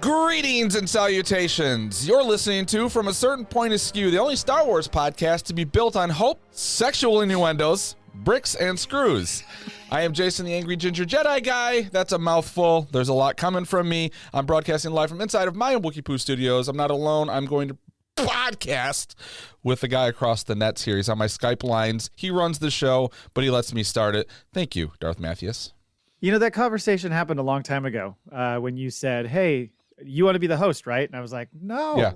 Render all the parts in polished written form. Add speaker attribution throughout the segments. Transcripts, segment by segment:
Speaker 1: Greetings and salutations. You're listening to From a Certain Point Askew, the only Star Wars podcast to be built on hope, sexual innuendos, bricks, and screws. I am Jason, the Angry Ginger Jedi Guy. That's a mouthful. There's a lot coming from me. I'm broadcasting live from inside of my Wookiee studios. I'm not alone. I'm going to podcast with the guy across the nets here. He's on my Skype lines. He runs the show, but he lets me start it. Thank you, Darth Matthews.
Speaker 2: You know, that conversation happened a long time ago when you said, hey, you want to be the host, right? And I was like, no.
Speaker 1: Yeah.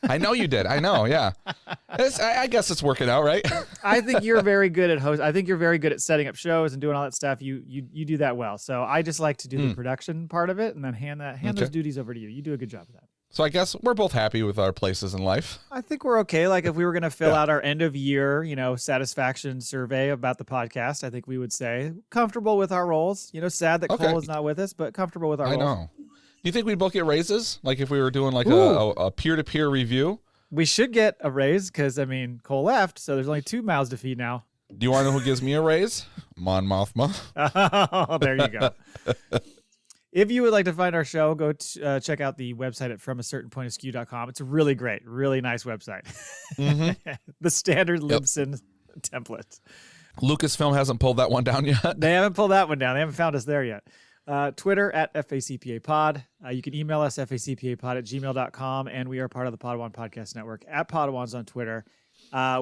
Speaker 1: I know you did. I know, yeah. I guess it's working out, right?
Speaker 2: I think you're very good at host. I think you're very good at setting up shows and doing all that stuff. You do that well. So I just like to do the production part of it and then hand those duties over to you. You do a good job of that.
Speaker 1: So I guess we're both happy with our places in life.
Speaker 2: I think we're okay. Like if we were going to fill out our end of year, satisfaction survey about the podcast, I think we would say comfortable with our roles. Sad that Cole is not with us, but comfortable with our roles.
Speaker 1: I know. Do you think we'd both get raises? Like if we were doing like a peer-to-peer review?
Speaker 2: We should get a raise because, Cole left, so there's only 2 mouths to feed now.
Speaker 1: Do you want to know who gives me a raise? Mon Mothma.
Speaker 2: Oh, there you go. If you would like to find our show, go check out the website at FromACertainPointAskew.com. It's a really great, really nice website. Mm-hmm. The standard Libsyn template.
Speaker 1: Lucasfilm hasn't pulled that one down yet.
Speaker 2: They haven't pulled that one down. They haven't found us there yet. Twitter at FACPAPod. You can email us FACPAPod@gmail.com, and we are part of the Podawan Podcast Network at Podawans on Twitter.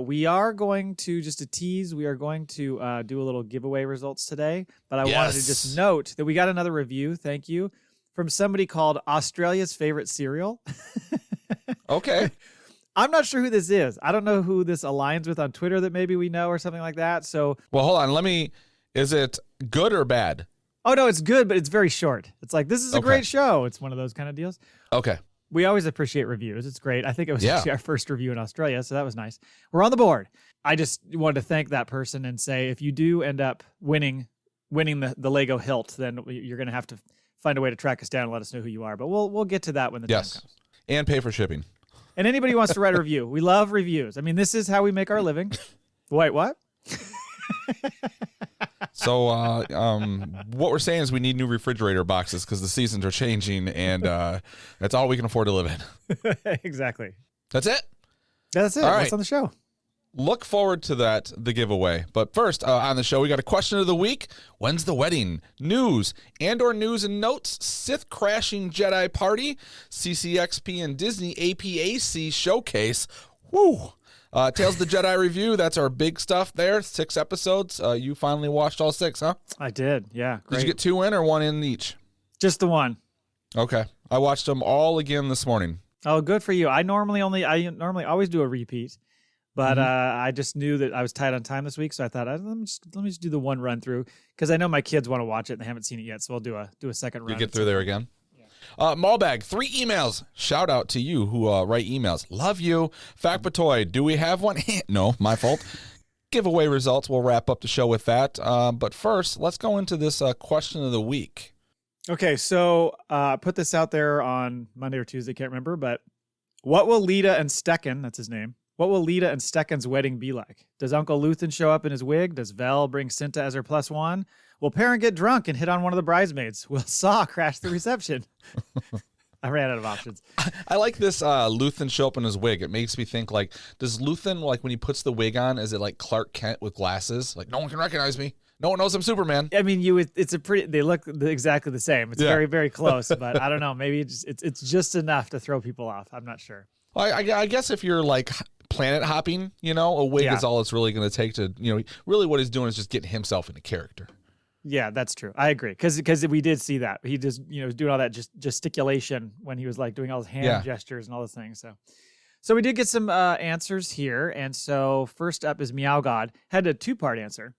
Speaker 2: We are going to, just a tease, we are going to do a little giveaway results today, but I wanted to just note that we got another review, thank you, from somebody called Australia's Favorite Cereal.
Speaker 1: Okay.
Speaker 2: I'm not sure who this is. I don't know who this aligns with on Twitter that maybe we know or something like that. So,
Speaker 1: well, hold on. Is it good or bad?
Speaker 2: Oh, no, it's good, but it's very short. It's like, this is a great show. It's one of those kind of deals.
Speaker 1: Okay.
Speaker 2: We always appreciate reviews. It's great. I think it was actually our first review in Australia, so that was nice. We're on the board. I just wanted to thank that person and say, if you do end up winning the Lego hilt, then you're going to have to find a way to track us down and let us know who you are. But we'll get to that when the time comes.
Speaker 1: And pay for shipping.
Speaker 2: And anybody who wants to write a review. We love reviews. This is how we make our living. Wait, what?
Speaker 1: So what we're saying is we need new refrigerator boxes because the seasons are changing, and that's all we can afford to live in.
Speaker 2: Exactly.
Speaker 1: That's it?
Speaker 2: That's it.
Speaker 1: All right.
Speaker 2: What's on the show?
Speaker 1: Look forward to the giveaway. But first, on the show, we got a question of the week. When's the wedding? News. Andor news and notes. Sith crashing Jedi party. CCXP and Disney APAC Showcase. Woo! Tales of the Jedi review. That's our big stuff there. 6 episodes. You finally watched all 6, huh?
Speaker 2: I did. Yeah. Great.
Speaker 1: Did you get 2 in or 1 in each?
Speaker 2: Just the 1.
Speaker 1: Okay. I watched them all again this morning.
Speaker 2: Oh, good for you. I normally always do a repeat, but I just knew that I was tight on time this week, so I thought let me just do the 1 run through because I know my kids want to watch it and they haven't seen it yet, so I'll do a second run.
Speaker 1: You get through there again. Maul Bag, 3 emails. Shout out to you who write emails. Love you. Factoid, do we have one? No, my fault. Giveaway results. We'll wrap up the show with that. But first, let's go into this question of the week.
Speaker 2: Okay, so put this out there on Monday or Tuesday, can't remember, but what will Leida and Stekan, that's his name, what will Leida and Stekan's wedding be like? Does Uncle Luthen show up in his wig? Does Vel bring Cinta as her +1? Will Perrin get drunk and hit on one of the bridesmaids? Will Saw crash the reception? I ran out of options.
Speaker 1: I like this Luthen show up in his wig. It makes me think, does Luthen, when he puts the wig on, is it like Clark Kent with glasses? Like, no one can recognize me. No one knows I'm Superman.
Speaker 2: They look exactly the same. It's very, very close, but I don't know. Maybe it's just enough to throw people off. I'm not sure.
Speaker 1: Well, I guess if you're planet hopping, a wig is all it's really going to take to, really what he's doing is just getting himself into character.
Speaker 2: Yeah, that's true. I agree. Because we did see that. He just, was doing all that gesticulation when he was doing all his hand gestures and all those things. So we did get some answers here. And so first up is Meow God. Had a 2-part answer.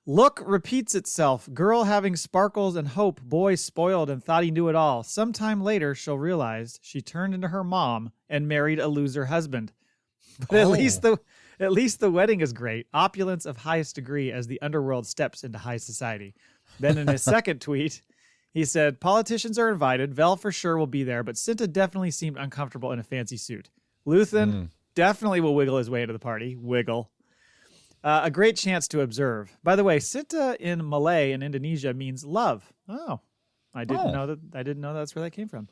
Speaker 2: Look repeats itself. Girl having sparkles and hope. Boy spoiled and thought he knew it all. Sometime later, she'll realize she turned into her mom and married a loser husband. But at least the wedding is great. Opulence of highest degree as the underworld steps into high society. Then in his second tweet, he said, politicians are invited. Vel for sure will be there, but Cinta definitely seemed uncomfortable in a fancy suit. Luthen definitely will wiggle his way into the party. Wiggle. A great chance to observe. By the way, Cinta in Malay and Indonesia means love. Oh, I didn't know that. I didn't know that's where that came from.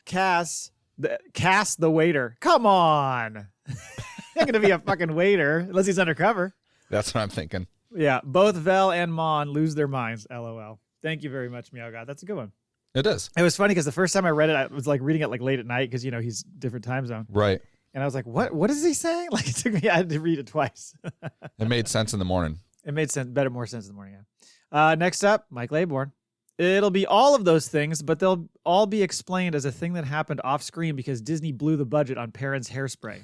Speaker 2: Cass the waiter. Come on. Not going to be a fucking waiter unless he's undercover.
Speaker 1: That's what I'm thinking.
Speaker 2: Yeah, both Vel and Mon lose their minds, LOL. Thank you very much, Meow God. That's a good one.
Speaker 1: It is.
Speaker 2: It was funny because the first time I read it, I was like reading it like late at night because, he's different time zone.
Speaker 1: Right.
Speaker 2: And I was like, what is he saying? Like, it took me, I had to read it twice.
Speaker 1: It made sense in the morning.
Speaker 2: It made more sense in the morning, yeah. Next up, Mike Laybourne. It'll be all of those things, but they'll all be explained as a thing that happened off screen because Disney blew the budget on Perrin's hairspray.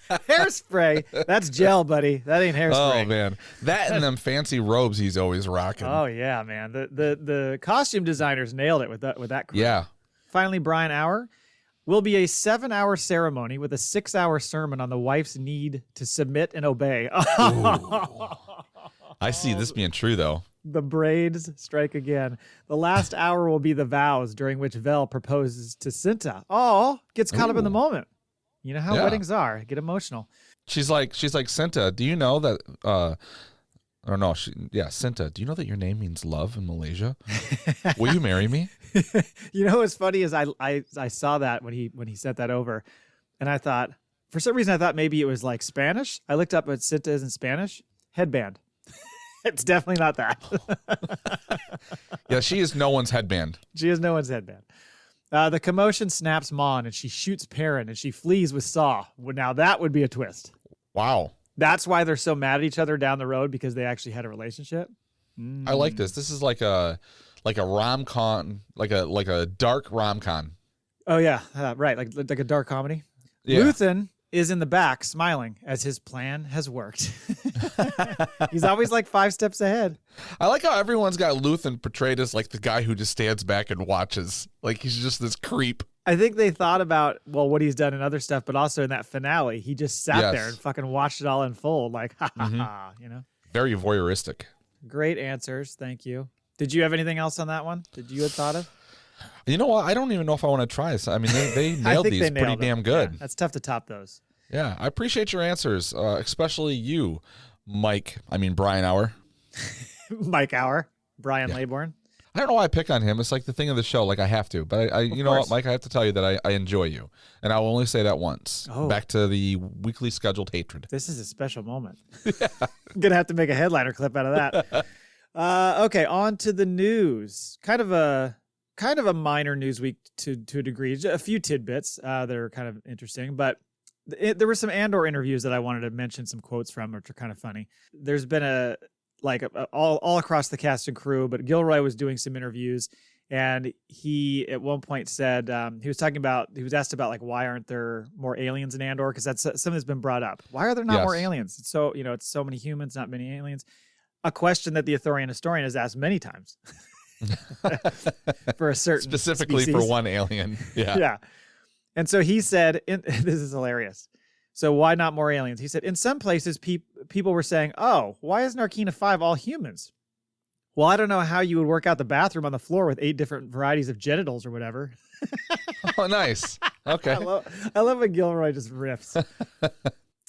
Speaker 2: Hairspray? That's gel, buddy. That ain't hairspray.
Speaker 1: Oh, man. That and them fancy robes he's always rocking.
Speaker 2: Oh, yeah, man. The costume designers nailed it with that crew.
Speaker 1: Yeah.
Speaker 2: Finally, Brian Hour. Will be a 7-hour ceremony with a 6-hour sermon on the wife's need to submit and obey.
Speaker 1: I see this being true, though.
Speaker 2: The braids strike again. The last hour will be the vows, during which Vel proposes to Cinta. Oh, gets caught up in the moment. You know how weddings are. Get emotional.
Speaker 1: She's like, Cinta, do you know that, Cinta, do you know that your name means love in Malaysia? Will you marry me?
Speaker 2: You know what's funny is I saw that when he sent that over, and I thought, for some reason, I thought maybe it was like Spanish. I looked up what Cinta is in Spanish. Headband. It's definitely not that.
Speaker 1: Yeah, she is no one's headband.
Speaker 2: She is no one's headband. The commotion snaps Mon, and she shoots Perrin, and she flees with Saw. Well, now that would be a twist.
Speaker 1: Wow.
Speaker 2: That's why they're so mad at each other down the road, because they actually had a relationship.
Speaker 1: I like this. This is like a rom-com, like a dark rom-com.
Speaker 2: Oh yeah, right. Like a dark comedy.
Speaker 1: Yeah.
Speaker 2: Luthen is in the back smiling as his plan has worked. He's always like 5 steps ahead.
Speaker 1: I like how everyone's got Luthen portrayed as like the guy who just stands back and watches. Like he's just this creep.
Speaker 2: I think they thought about, what he's done in other stuff, but also in that finale, he just sat there and fucking watched it all unfold. Like, ha ha ha,
Speaker 1: Very voyeuristic.
Speaker 2: Great answers. Thank you. Did you have anything else on that one that you had thought of?
Speaker 1: You know what? I don't even know if I want to try this. I mean, they nailed these pretty damn good.
Speaker 2: Yeah, that's tough to top those.
Speaker 1: Yeah, I appreciate your answers, especially you, Brian Hour.
Speaker 2: Mike Hour, Brian Laybourne.
Speaker 1: I don't know why I pick on him. It's like the thing of the show. Like I have to, but I you know what, Mike? I have to tell you that I enjoy you, and I will only say that once.
Speaker 2: Oh.
Speaker 1: Back to the weekly scheduled hatred.
Speaker 2: This is a special moment. I'm gonna have to make a headliner clip out of that. Okay, on to the news. Kind of a minor news week to a degree. A few tidbits that are kind of interesting, but there were some Andor interviews that I wanted to mention some quotes from, which are kind of funny. There's been all across the cast and crew, but Gilroy was doing some interviews, and he at one point said he was asked about like why aren't there more aliens in Andor, because that's something that's been brought up. Why are there not more aliens? It's so it's so many humans, not many aliens. A question that the Ithorian historian has asked many times. For a certain
Speaker 1: specifically
Speaker 2: species.
Speaker 1: For one alien. Yeah.
Speaker 2: Yeah. And so he said, this is hilarious. So why not more aliens? He said, in some places, people were saying, oh, why isn't Arcana 5 all humans? Well, I don't know how you would work out the bathroom on the floor with 8 different varieties of genitals or whatever.
Speaker 1: Oh, nice. Okay.
Speaker 2: I love when Gilroy just riffs.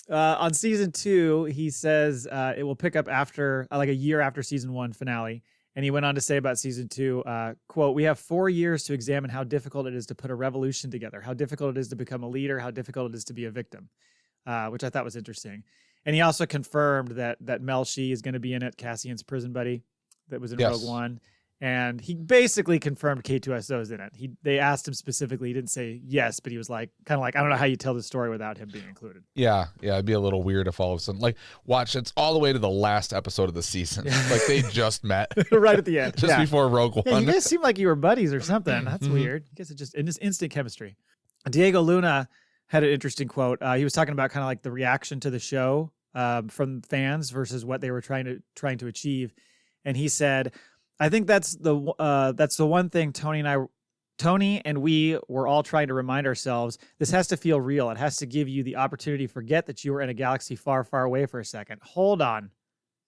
Speaker 2: On season 2, he says it will pick up after like a year after season 1 finale. And he went on to say about season 2, quote, we have 4 years to examine how difficult it is to put a revolution together, how difficult it is to become a leader, how difficult it is to be a victim, which I thought was interesting. And he also confirmed that Mel Shee is going to be in it, Cassian's prison buddy that was in Rogue One. And he basically confirmed K2SO is in it. They asked him specifically. He didn't say yes, but he was like, kind of like, I don't know how you tell the story without him being included.
Speaker 1: Yeah. It'd be a little weird if all of a sudden, like, watch, it's all the way to the last episode of the season. Like they just met.
Speaker 2: Right at the end.
Speaker 1: Just before Rogue One.
Speaker 2: Yeah, you guys seem like you were buddies or something. That's weird. I guess it's just instant chemistry. Diego Luna had an interesting quote. He was talking about kind of like the reaction to the show from fans versus what they were trying to achieve. And he said, I think that's the one thing Tony and we were all trying to remind ourselves. This has to feel real. It has to give you the opportunity to forget that you were in a galaxy far, far away for a second. Hold on.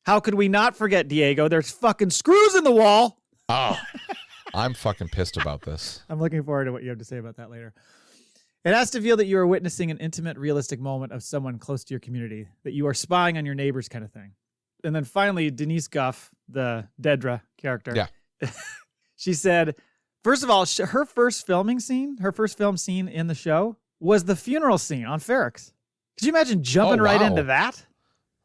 Speaker 2: How could we not forget, Diego? There's fucking screws in the wall.
Speaker 1: Oh, I'm fucking pissed about this.
Speaker 2: I'm looking forward to what you have to say about that later. It has to feel that you are witnessing an intimate, realistic moment of someone close to your community, that you are spying on your neighbors kind of thing. And then finally, Denise Guff, the Dedra character.
Speaker 1: Yeah.
Speaker 2: She said, First of all, her first film scene in the show was the funeral scene on Ferrix. Could you imagine jumping right into that?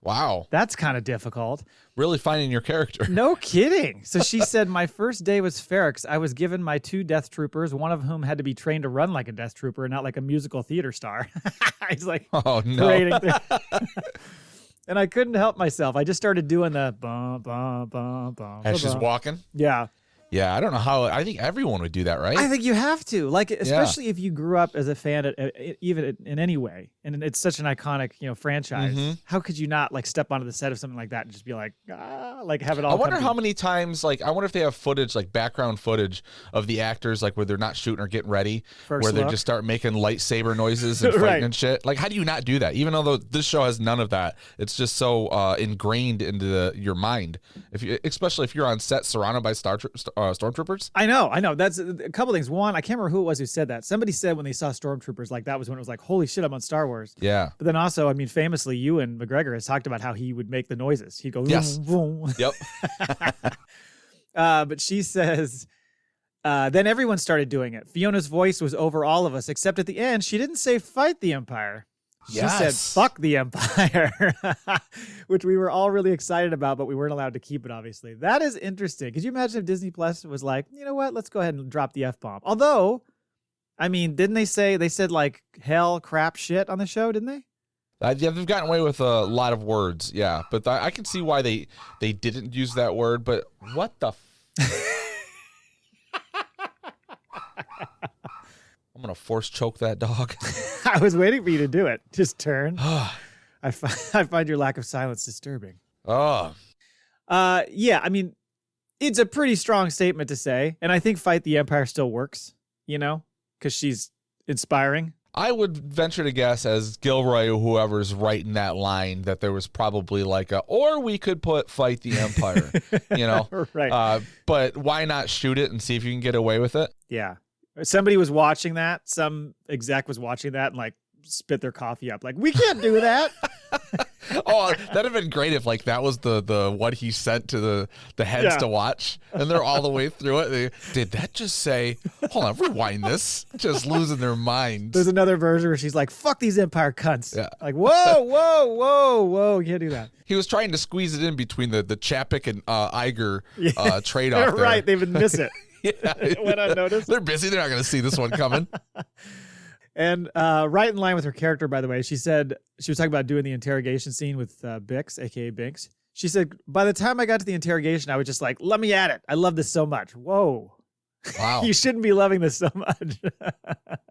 Speaker 1: Wow.
Speaker 2: That's kind of difficult.
Speaker 1: Really finding your character.
Speaker 2: No kidding. So she said, my first day was Ferrix. I was given my 2 death troopers, one of whom had to be trained to run like a death trooper and not like a musical theater star. He's like,
Speaker 1: oh, no.
Speaker 2: And I couldn't help myself. I just started doing the bum, bum, bum, bum.
Speaker 1: As she's walking?
Speaker 2: Yeah.
Speaker 1: Yeah, I don't know how. I think everyone would do that, right?
Speaker 2: I think you have to, like, especially if you grew up as a fan, even in any way, and it's such an iconic, franchise.
Speaker 1: Mm-hmm.
Speaker 2: How could you not like step onto the set of something like that and just be like have it all?
Speaker 1: I wonder how many times, I wonder if they have footage, like background footage of the actors, like where they're not shooting or getting ready, where they just start making lightsaber noises and fighting and shit. Like, how do you not do that? Even though this show has none of that, it's just so ingrained into your mind. Especially if you're on set surrounded by stormtroopers.
Speaker 2: I know. That's a couple things. One, I can't remember who it was who said that. Somebody said when they saw stormtroopers, like that was when it was like, holy shit, I'm on Star Wars.
Speaker 1: Yeah.
Speaker 2: But then also, I mean, famously, Ewan McGregor has talked about how he would make the noises. He'd go,
Speaker 1: yes.
Speaker 2: Vroom, vroom.
Speaker 1: Yep.
Speaker 2: But she says, then everyone started doing it. Fiona's voice was over all of us, except at the end, she didn't say fight the Empire. She said, fuck the Empire, which we were all really excited about, but we weren't allowed to keep it, obviously. That is interesting. Could you imagine if Disney Plus was like, you know what, let's go ahead and drop the F-bomb? Although, I mean, didn't they said like hell, crap, shit on the show, didn't they?
Speaker 1: Yeah, they've gotten away with a lot of words, yeah. But I can see why they didn't use that word, but what the I'm going to force choke that dog.
Speaker 2: I was waiting for you to do it. Just turn. I find your lack of silence disturbing.
Speaker 1: Oh.
Speaker 2: Yeah, I mean, it's a pretty strong statement to say. And I think Fight the Empire still works, because she's inspiring.
Speaker 1: I would venture to guess, as Gilroy or whoever's writing that line, that there was probably or we could put Fight the Empire,
Speaker 2: Right.
Speaker 1: But why not shoot it and see if you can get away with it?
Speaker 2: Yeah. Somebody was watching that. Some exec was watching that and spit their coffee up. Like, we can't do that.
Speaker 1: Oh, that'd have been great if that was the what he sent to the heads to watch, and they're all the way through it. Did that just say? Hold on, rewind this. Just losing their minds.
Speaker 2: There's another version where she's like, "Fuck these Empire cunts."
Speaker 1: Yeah.
Speaker 2: Like, whoa, you can't do that.
Speaker 1: He was trying to squeeze it in between the Chapek and Iger trade-off. There.
Speaker 2: Right, they would miss it.
Speaker 1: Yeah,
Speaker 2: it went unnoticed.
Speaker 1: They're busy. They're not going to see this one coming.
Speaker 2: And right in line with her character, by the way, she said she was talking about doing the interrogation scene with Bix, aka Binks. She said, by the time I got to the interrogation, I was just like, let me at it. I love this so much. Whoa.
Speaker 1: Wow.
Speaker 2: You shouldn't be loving this so much. A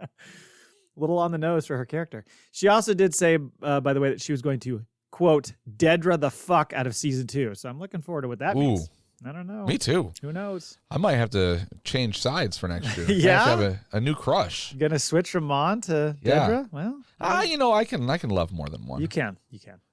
Speaker 2: little on the nose for her character. She also did say, by the way, that she was going to, quote, Dedra the fuck out of season 2. So I'm looking forward to what that means. I don't know.
Speaker 1: Me too.
Speaker 2: Who knows?
Speaker 1: I might have to change sides for next year.
Speaker 2: Yeah?
Speaker 1: I have to have a new crush.
Speaker 2: You gonna switch from Mon to Dedra? Well,
Speaker 1: I can love more than one.
Speaker 2: You can.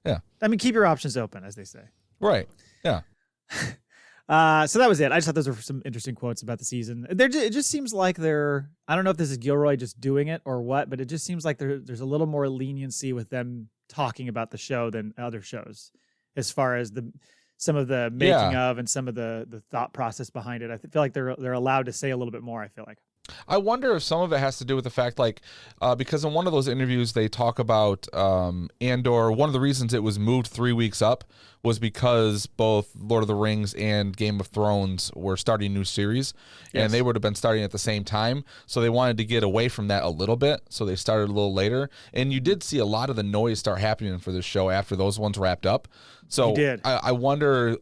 Speaker 1: Yeah.
Speaker 2: I mean, keep your options open, as they say.
Speaker 1: Right. Yeah.
Speaker 2: So that was it. I just thought those were some interesting quotes about the season. It just seems like I don't know if this is Gilroy just doing it or what, but it just seems like there's a little more leniency with them talking about the show than other shows, as far as some of the making of and some of the thought process behind it. I feel like they're allowed to say a little bit more, I feel like.
Speaker 1: I wonder if some of it has to do with the fact, because in one of those interviews they talk about Andor. One of the reasons it was moved 3 weeks up was because both Lord of the Rings and Game of Thrones were starting new series, and they would have been starting at the same time. So they wanted to get away from that a little bit, so they started a little later. And you did see a lot of the noise start happening for this show after those ones wrapped up. So I wonder,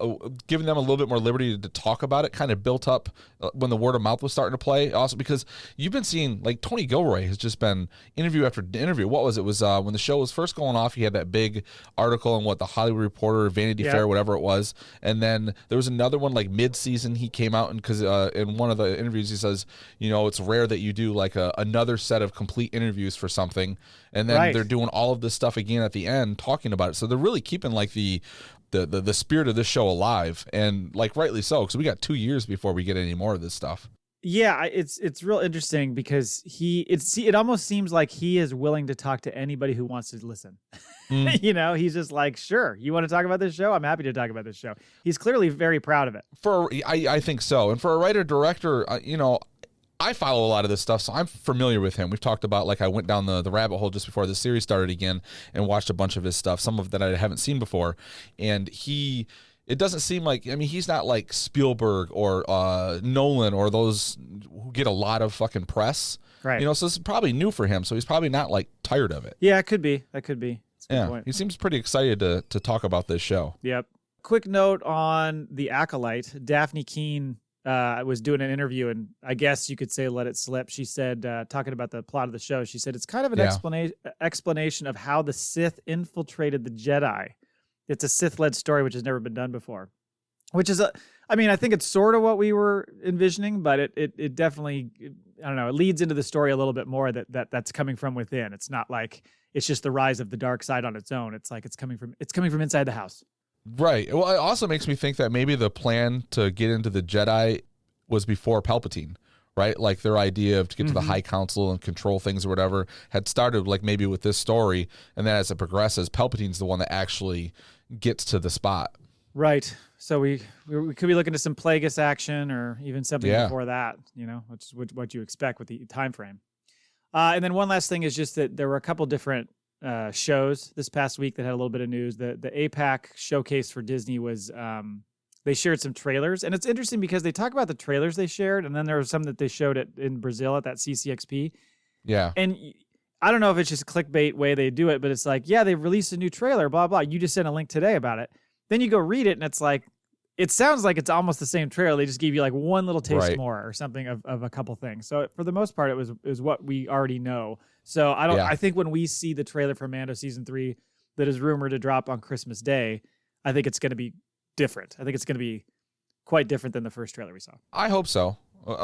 Speaker 1: giving them a little bit more liberty to talk about it kind of built up when the word of mouth was starting to play. Also, because you've been seeing, Tony Gilroy has just been interview after interview. What was it? It was when the show was first going off, he had that big article in the Hollywood Reporter, Vanity Fair, whatever it was. And then there was another one mid-season he came out, and because in one of the interviews he says, it's rare that you do another set of complete interviews for something. And then they're doing all of this stuff again at the end, talking about it. So they're really keeping the spirit of this show alive, and rightly so, because we got 2 years before we get any more of this stuff.
Speaker 2: Yeah, it's real interesting because it almost seems like he is willing to talk to anybody who wants to listen. He's just like, sure, you want to talk about this show? I'm happy to talk about this show. He's clearly very proud of it.
Speaker 1: I think so. And for a writer director, I follow a lot of this stuff, so I'm familiar with him. We've talked about, like, I went down the rabbit hole just before the series started again and watched a bunch of his stuff, some of that I haven't seen before. And it doesn't seem like, I mean, he's not like Spielberg or Nolan or those who get a lot of fucking press.
Speaker 2: Right.
Speaker 1: You know, so this is probably new for him, so he's probably not like tired of it.
Speaker 2: Yeah, it could be. That could be. That's a good point.
Speaker 1: He seems pretty excited to talk about this show.
Speaker 2: Yep. Quick note on the Acolyte. Daphne Keene was doing an interview, and I guess you could say let it slip. She said, talking about the plot of the show, she said it's kind of an explanation of how the Sith infiltrated the Jedi. It's a Sith-led story, which has never been done before. Which is, I mean, I think it's sort of what we were envisioning, but it definitely, I don't know, it leads into the story a little bit more that's coming from within. It's not like it's just the rise of the dark side on its own. It's like it's coming from inside the house.
Speaker 1: Right. Well, it also makes me think that maybe the plan to get into the Jedi was before Palpatine, right? Like their idea of to get to the High Council and control things or whatever had started like maybe with this story, and then as it progresses, Palpatine's the one that actually gets to the spot.
Speaker 2: Right. So we could be looking at some Plagueis action or even something before that, you know, which is what you expect with the time frame. And then one last thing is just that there were a couple different shows this past week that had a little bit of news. The APAC Showcase for Disney was they shared some trailers, and it's interesting because they talk about the trailers they shared, and then there was some that they showed in Brazil at that CCXP. Yeah. And I don't know if it's just a clickbait way they do it, but it's like, yeah, they released a new trailer, blah, blah. You just sent a link today about it. Then you go read it, and it's like, it sounds like it's almost the same trailer. They just gave you like one little taste more or something of a couple things. So for the most part, it was what we already know. So I think when we see the trailer for Mando season 3 that is rumored to drop on Christmas Day, I think it's going to be different. I think it's going to be quite different than the first trailer we saw.
Speaker 1: I hope so.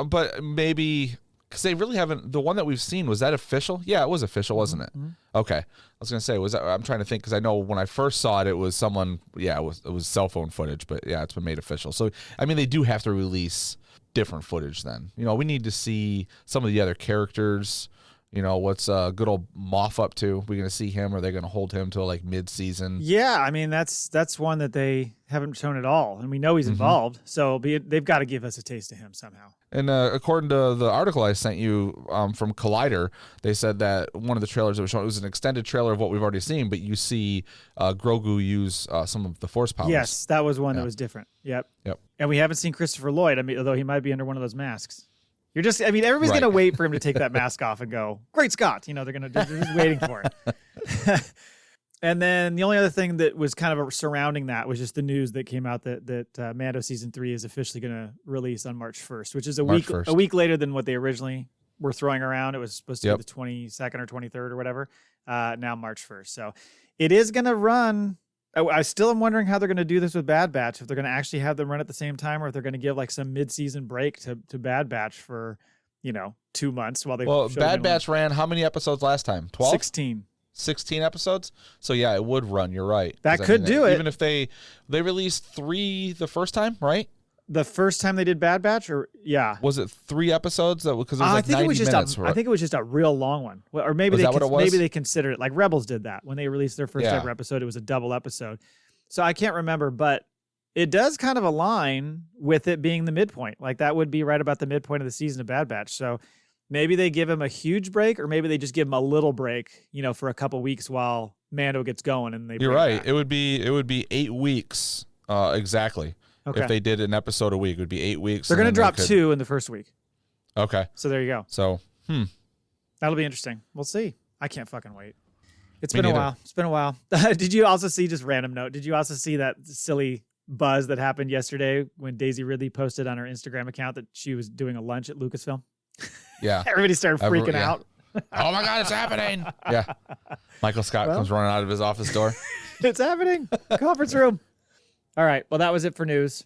Speaker 1: But maybe, because they really haven't, the one that we've seen, was that official? Yeah, it was official, wasn't it? Mm-hmm. Okay. I was going to say, I'm trying to think, because I know when I first saw it, it was someone, it was cell phone footage, but yeah, it's been made official. So, I mean, they do have to release different footage then. You know, we need to see some of the other characters. You know, what's good old Moff up to? We're going to see him, or are they going to hold him till like mid-season?
Speaker 2: Yeah, I mean, that's one that they haven't shown at all, and we know he's involved, so they've got to give us a taste of him somehow.
Speaker 1: And according to the article I sent you from Collider, they said that one of the trailers that was shown, it was an extended trailer of what we've already seen, but you see Grogu use some of the Force powers.
Speaker 2: Yes, that was one that was different. Yep. And we haven't seen Christopher Lloyd, I mean, although he might be under one of those masks. Everybody's going to wait for him to take that mask off and go, great Scott. You know, they're just waiting for it. And then the only other thing that was kind of surrounding that was just the news that came out that Mando season 3 is officially going to release on March 1st, which is a week later than what they originally were throwing around. It was supposed to be the 22nd or 23rd or whatever. Now March 1st. So it is going to run. I still am wondering how they're going to do this with Bad Batch, if they're going to actually have them run at the same time, or if they're going to give like some mid-season break to Bad Batch for, 2 months while they.
Speaker 1: Well, Bad Batch ran how many episodes last time? 12?
Speaker 2: 16
Speaker 1: episodes. So yeah, it would run. You're right.
Speaker 2: That could do it.
Speaker 1: Even if they released 3 the first time, right?
Speaker 2: The first time they did Bad Batch,
Speaker 1: was it 3 episodes? Because it was like 90 minutes.
Speaker 2: I think it was just a real long one, or maybe they considered it like Rebels did that when they released their first ever episode. It was a double episode, so I can't remember, but it does kind of align with it being the midpoint. Like that would be right about the midpoint of the season of Bad Batch. So maybe they give him a huge break, or maybe they just give him a little break, for a couple weeks while Mando gets going. And
Speaker 1: you're right. It would be 8 weeks exactly.
Speaker 2: Okay.
Speaker 1: If they did an episode a week, it would be 8 weeks.
Speaker 2: They're going to drop 2 in the first week.
Speaker 1: Okay.
Speaker 2: So there you go.
Speaker 1: So,
Speaker 2: that'll be interesting. We'll see. I can't fucking wait. It's been a while. Did you also see, just random note, did you also see that silly buzz that happened yesterday when Daisy Ridley posted on her Instagram account that she was doing a lunch at Lucasfilm?
Speaker 1: Yeah.
Speaker 2: Everybody started freaking out.
Speaker 1: Oh my God, it's happening. Yeah. Michael Scott comes running out of his office door.
Speaker 2: It's happening. Conference room. All right. Well, that was it for news.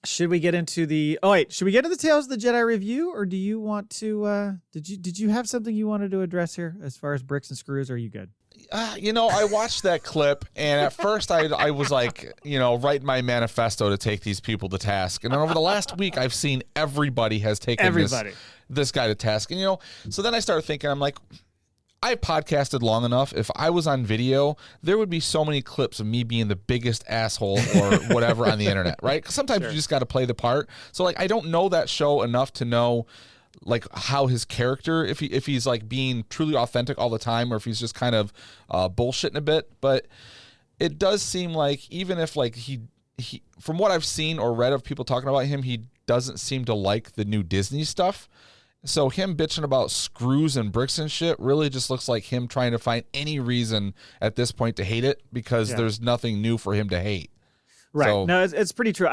Speaker 2: Should we get into the Tales of the Jedi review, or do you want to did you have something you wanted to address here as far as bricks and screws, or are you good?
Speaker 1: I watched that clip, and at first I was like, writing my manifesto to take these people to task. And then over the last week, I've seen everybody has taken this guy to task. And, so then I started thinking, I'm like, I podcasted long enough. If I was on video, there would be so many clips of me being the biggest asshole or whatever on the internet, right? Because sometimes you just got to play the part. So, I don't know that show enough to know, like how his character, if he's like being truly authentic all the time, or if he's just kind of bullshitting a bit. But it does seem like even if like he from what I've seen or read of people talking about him, he doesn't seem to like the new Disney stuff. So him bitching about screws and bricks and shit really just looks like him trying to find any reason at this point to hate it, because there's nothing new for him to hate.
Speaker 2: Right.
Speaker 1: So,
Speaker 2: no, it's pretty true.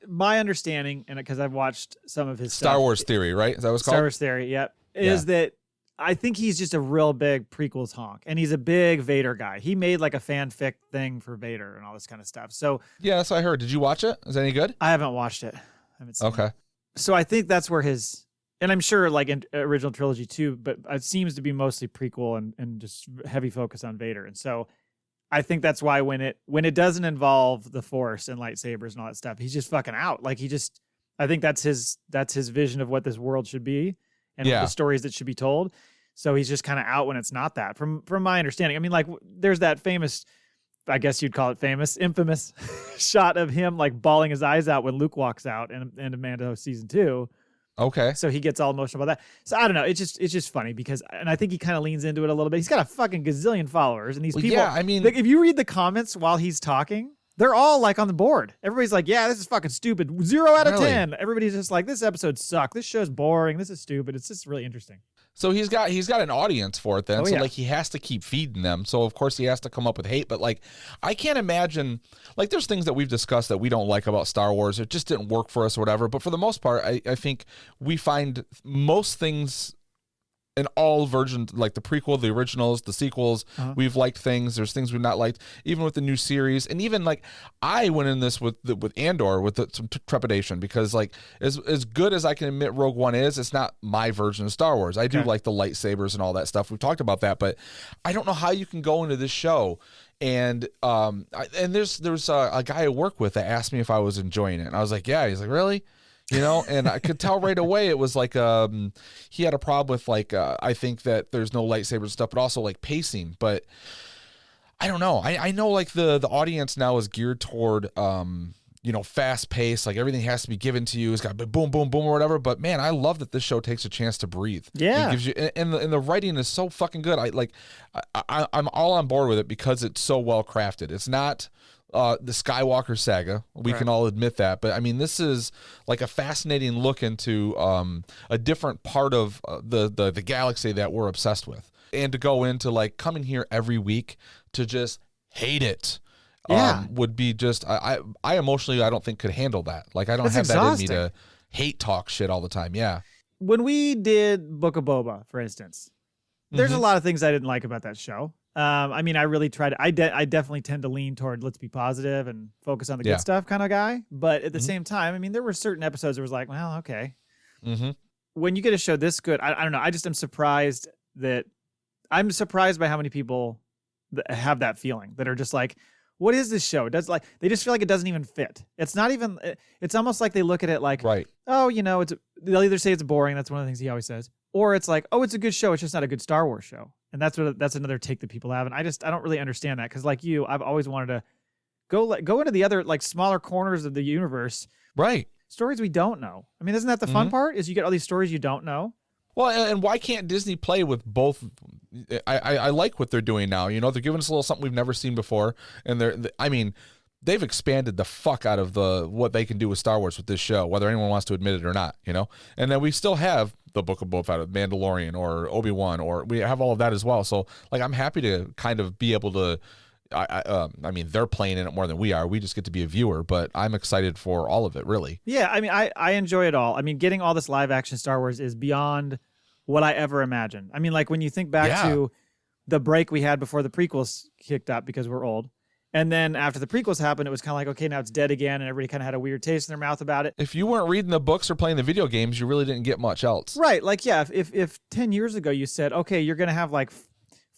Speaker 2: My understanding, and because I've watched some of his
Speaker 1: Star Wars Theory, right? Is that what it's called?
Speaker 2: Star Wars Theory, yep. Is that I think he's just a real big prequels honk, and he's a big Vader guy. He made like a fanfic thing for Vader and all this kind of stuff. So
Speaker 1: yeah, that's what I heard. Did you watch it? Is it any good?
Speaker 2: I haven't watched it. I haven't seen
Speaker 1: Okay.
Speaker 2: it. So I think that's where his, and I'm sure like in original trilogy too, but it seems to be mostly prequel and just heavy focus on Vader. And so I think that's why when it doesn't involve the Force and lightsabers and all that stuff, he's just fucking out. Like I think that's his vision of what this world should be and the stories that should be told. So he's just kind of out when it's not that. From my understanding, I mean, like there's that famous, I guess you'd call it famous, infamous shot of him like bawling his eyes out when Luke walks out in Mando season 2.
Speaker 1: Okay.
Speaker 2: So he gets all emotional about that. So I don't know. It's just funny because, and I think he kind of leans into it a little bit. He's got a fucking gazillion followers, and these people.
Speaker 1: Yeah, I mean,
Speaker 2: like, if you read the comments while he's talking, they're all like on the board. Everybody's like, "Yeah, this is fucking stupid. 0 out of 10." Everybody's just like, "This episode sucked. This show's boring. This is stupid." It's just really interesting.
Speaker 1: So he's got an audience for it then.
Speaker 2: Oh,
Speaker 1: so
Speaker 2: yeah.
Speaker 1: like he has to keep feeding them. So of course he has to come up with hate. But like I can't imagine, like there's things that we've discussed that we don't like about Star Wars. It just didn't work for us or whatever. But for the most part, I think we find most things in all versions, like the prequel, the originals, the sequels, we've liked things. There's things we've not liked, even with the new series. And even like I went in this with Andor with some trepidation, because like as good as I can admit Rogue One is, it's not my version of Star Wars. I do like the lightsabers and all that stuff. We've talked about that, but I don't know how you can go into this show and there's a guy I work with that asked me if I was enjoying it, and I was like, yeah. He's like, really? You know, and I could tell right away it was like he had a problem with like I think that there's no lightsaber stuff, but also like pacing. But I don't know. I know like the audience now is geared toward fast pace, like everything has to be given to you. It's got boom, boom, boom, or whatever. But man, I love that this show takes a chance to breathe.
Speaker 2: Yeah,
Speaker 1: it gives you, and the writing is so fucking good. I'm all on board with it because it's so well crafted. It's not the Skywalker saga. We can all admit that. But I mean, this is like a fascinating look into a different part of the galaxy that we're obsessed with. And to go into like coming here every week to just hate it would be just, I emotionally, I don't think could handle that. Like I don't have that in me to hate talk shit all the time. Yeah.
Speaker 2: When we did Book of Boba, for instance, there's a lot of things I didn't like about that show. I mean, I really tried. I definitely tend to lean toward let's be positive and focus on the good stuff kind of guy. But at the same time, I mean, there were certain episodes that was like, well, okay. When you get a show this good, I don't know. I just am surprised I'm surprised by how many people that have that feeling, that are just like, what is this show? It does, like, they just feel like it doesn't even fit. It's not even. It's almost like they look at it like, oh, they'll either say it's boring. That's one of the things he always says. Or it's like, oh, it's a good show. It's just not a good Star Wars show. And that's another take that people have. And I don't really understand that. Cause like you, I've always wanted to go into the other like smaller corners of the universe.
Speaker 1: Right.
Speaker 2: Stories we don't know. I mean, isn't that the fun part, is you get all these stories you don't know?
Speaker 1: Well, and why can't Disney play with both? I like what they're doing now. You know, they're giving us a little something we've never seen before. And they've expanded the fuck out of what they can do with Star Wars with this show, whether anyone wants to admit it or not, you know? And then we still have the Book of Boba Fett, Mandalorian, or Obi-Wan, or we have all of that as well. So like, I'm happy to kind of be able to, I mean, they're playing in it more than we are. We just get to be a viewer, but I'm excited for all of it, really. Yeah,
Speaker 2: I mean, I enjoy it all. I mean, getting all this live action Star Wars is beyond what I ever imagined. I mean, like when you think back to the break we had before the prequels kicked up because we're old. And then after the prequels happened, it was kind of like, okay, now it's dead again. And everybody kind of had a weird taste in their mouth about it.
Speaker 1: If you weren't reading the books or playing the video games, you really didn't get much else.
Speaker 2: Right. Like, yeah, if 10 years ago you said, okay, you're going to have like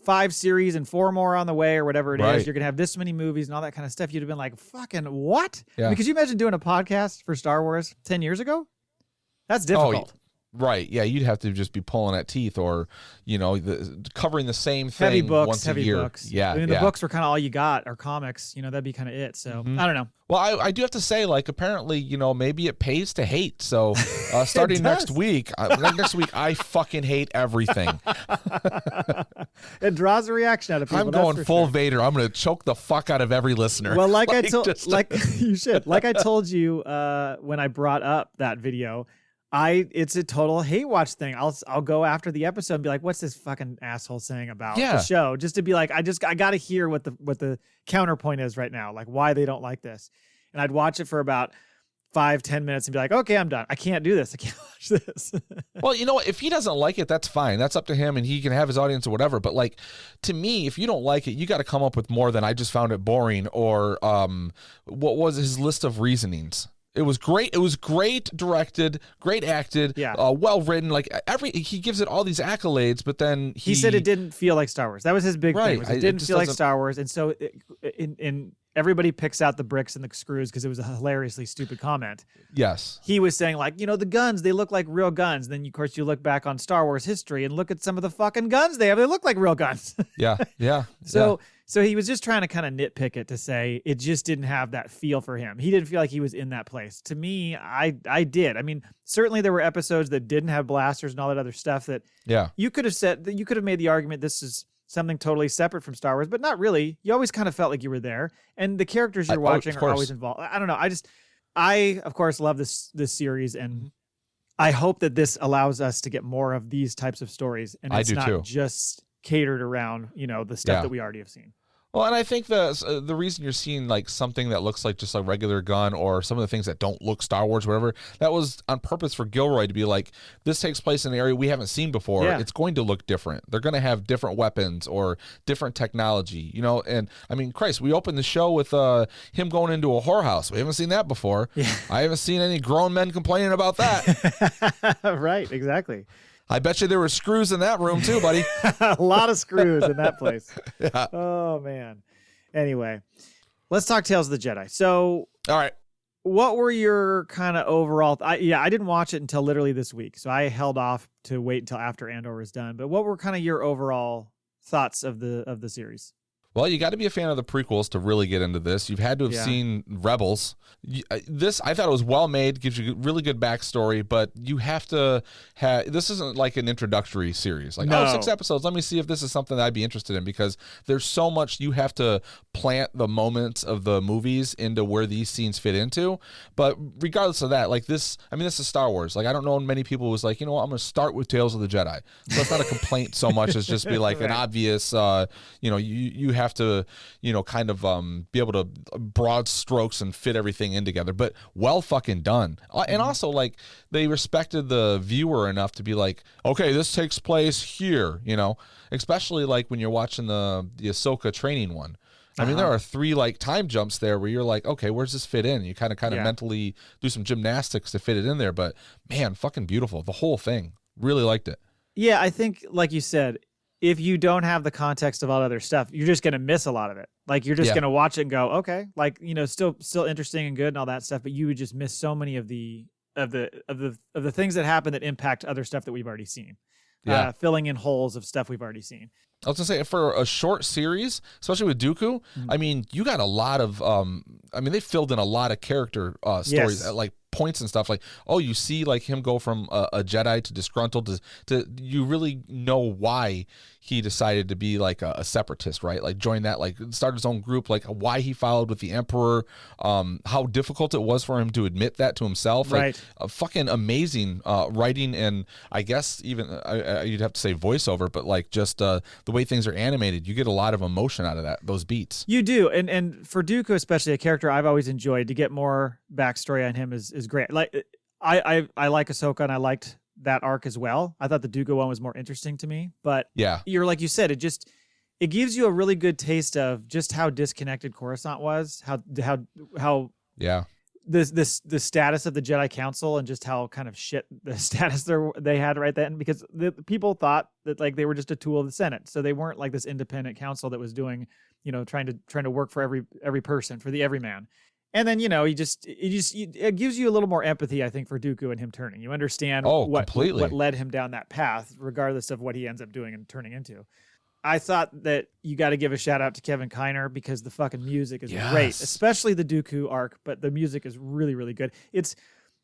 Speaker 2: 5 series and 4 more on the way or whatever it is, you're going to have this many movies and all that kind of stuff, you'd have been like, fucking what? Yeah. I mean, could you imagine doing a podcast for Star Wars 10 years ago? That's difficult.
Speaker 1: Right. Yeah, you'd have to just be pulling at teeth, or covering the same thing
Speaker 2: heavy books,
Speaker 1: once
Speaker 2: heavy
Speaker 1: a year.
Speaker 2: books.
Speaker 1: Yeah,
Speaker 2: I mean, the books were kind of all you got, or comics. That'd be kind of it. So I don't know.
Speaker 1: Well, I do have to say, like, apparently, maybe it pays to hate. So starting next week, I fucking hate everything.
Speaker 2: It draws a reaction out of people.
Speaker 1: I'm going full Vader. I'm going to choke the fuck out of every listener.
Speaker 2: Well, you should. Like I told you when I brought up that video, it's a total hate watch thing. I'll go after the episode and be like, what's this fucking asshole saying about the show? Just to be like, I got to hear what the counterpoint is right now, like why they don't like this. And I'd watch it for about 5-10 minutes and be like, okay, I'm done. I can't do this. I can't watch this.
Speaker 1: Well, if he doesn't like it, that's fine. That's up to him, and he can have his audience or whatever. But like, to me, if you don't like it, you got to come up with more than I just found it boring, or what was his list of reasonings? It was great. It was great directed, great acted, well written. Like he gives it all these accolades, but then he
Speaker 2: said it didn't feel like Star Wars. That was his big thing. It didn't feel like Star Wars, and so everybody picks out the bricks and the screws because it was a hilariously stupid comment. Yes, he was saying like, the guns, they look like real guns. Then of course you look back on Star Wars history and look at some of the fucking guns they have. They look like real guns. Yeah. So he was just trying to kind of nitpick it to say it just didn't have that feel for him. He didn't feel like he was in that place. To me, I did. I mean, certainly there were episodes that didn't have blasters and all that other stuff that you could have made the argument this is something totally separate from Star Wars, but not really. You always kind of felt like you were there, and the characters you're watching are always involved. I don't know. I of course love this series, and I hope that this allows us to get more of these types of stories, and it's not just catered around the stuff that we already have seen.
Speaker 1: Well, and I think the reason you're seeing like something that looks like just a regular gun, or some of the things that don't look Star Wars, whatever, that was on purpose for Gilroy to be like, this takes place in an area we haven't seen before. Yeah. It's going to look different. They're going to have different weapons or different technology, And I mean, Christ, we opened the show with him going into a whorehouse. We haven't seen that before. Yeah. I haven't seen any grown men complaining about that.
Speaker 2: Right, exactly.
Speaker 1: I bet you there were screws in that room too, buddy.
Speaker 2: A lot of screws in that place. Yeah. Oh, man. Anyway, let's talk Tales of the Jedi. So,
Speaker 1: all right.
Speaker 2: What were your kind of overall... I didn't watch it until literally this week, so I held off to wait until after Andor was done. But what were kind of your overall thoughts of the series?
Speaker 1: Well, you got to be a fan of the prequels to really get into this. You've had to have seen Rebels. This, I thought it was well made, gives you really good backstory, but you have to have, this isn't like an introductory series. Like, 6 episodes, let me see if this is something that I'd be interested in, because there's so much you have to plant the moments of the movies into where these scenes fit into. But regardless of that, like this is Star Wars. Like, I don't know many people who's like, I'm going to start with Tales of the Jedi. So it's not a complaint so much as just be like an obvious, you have to, kind of be able to broad strokes and fit everything in together, but well fucking done. And also, like, they respected the viewer enough to be like, okay, this takes place here, especially like when you're watching the Ahsoka training one. I mean, there are 3 like time jumps there where you're like, okay, where's this fit in? You kind of mentally do some gymnastics to fit it in there, but man, fucking beautiful. The whole thing. Really liked it.
Speaker 2: Yeah, I think, like you said, if you don't have the context of all other stuff, you're just going to miss a lot of it. Like, you're just going to watch it and go, okay, like, still interesting and good and all that stuff, but you would just miss so many of the things that happen that impact other stuff that we've already seen. Filling in holes of stuff we've already seen.
Speaker 1: I was gonna say, for a short series, especially with Dooku, I mean, you got a lot of, they filled in a lot of character stories at like points and stuff. Like, you see like him go from a Jedi to disgruntled to you really know why he decided to be like a separatist, right? Like, join that, like start his own group, like why he followed with the Emperor, how difficult it was for him to admit that to himself.
Speaker 2: Right.
Speaker 1: Like, fucking amazing writing, and I guess even you'd have to say voiceover, but like just the way things are animated, you get a lot of emotion out of those beats.
Speaker 2: You do, and for Dooku, especially, a character I've always enjoyed, to get more backstory on him is great. Like, I like Ahsoka, and I liked that arc as well. I thought the Dooku one was more interesting to me, but you're like you said, it gives you a really good taste of just how disconnected Coruscant was, how the status of the Jedi Council, and just how kind of shit the status they had right then, because the people thought that like they were just a tool of the Senate, so they weren't like this independent council that was doing, trying to work for every person, for the everyman. And then, it gives you a little more empathy, I think, for Dooku and him turning. You understand what led him down that path, regardless of what he ends up doing and turning into. I thought that you got to give a shout out to Kevin Kiner because the fucking music is great, especially the Dooku arc, but the music is really, really good.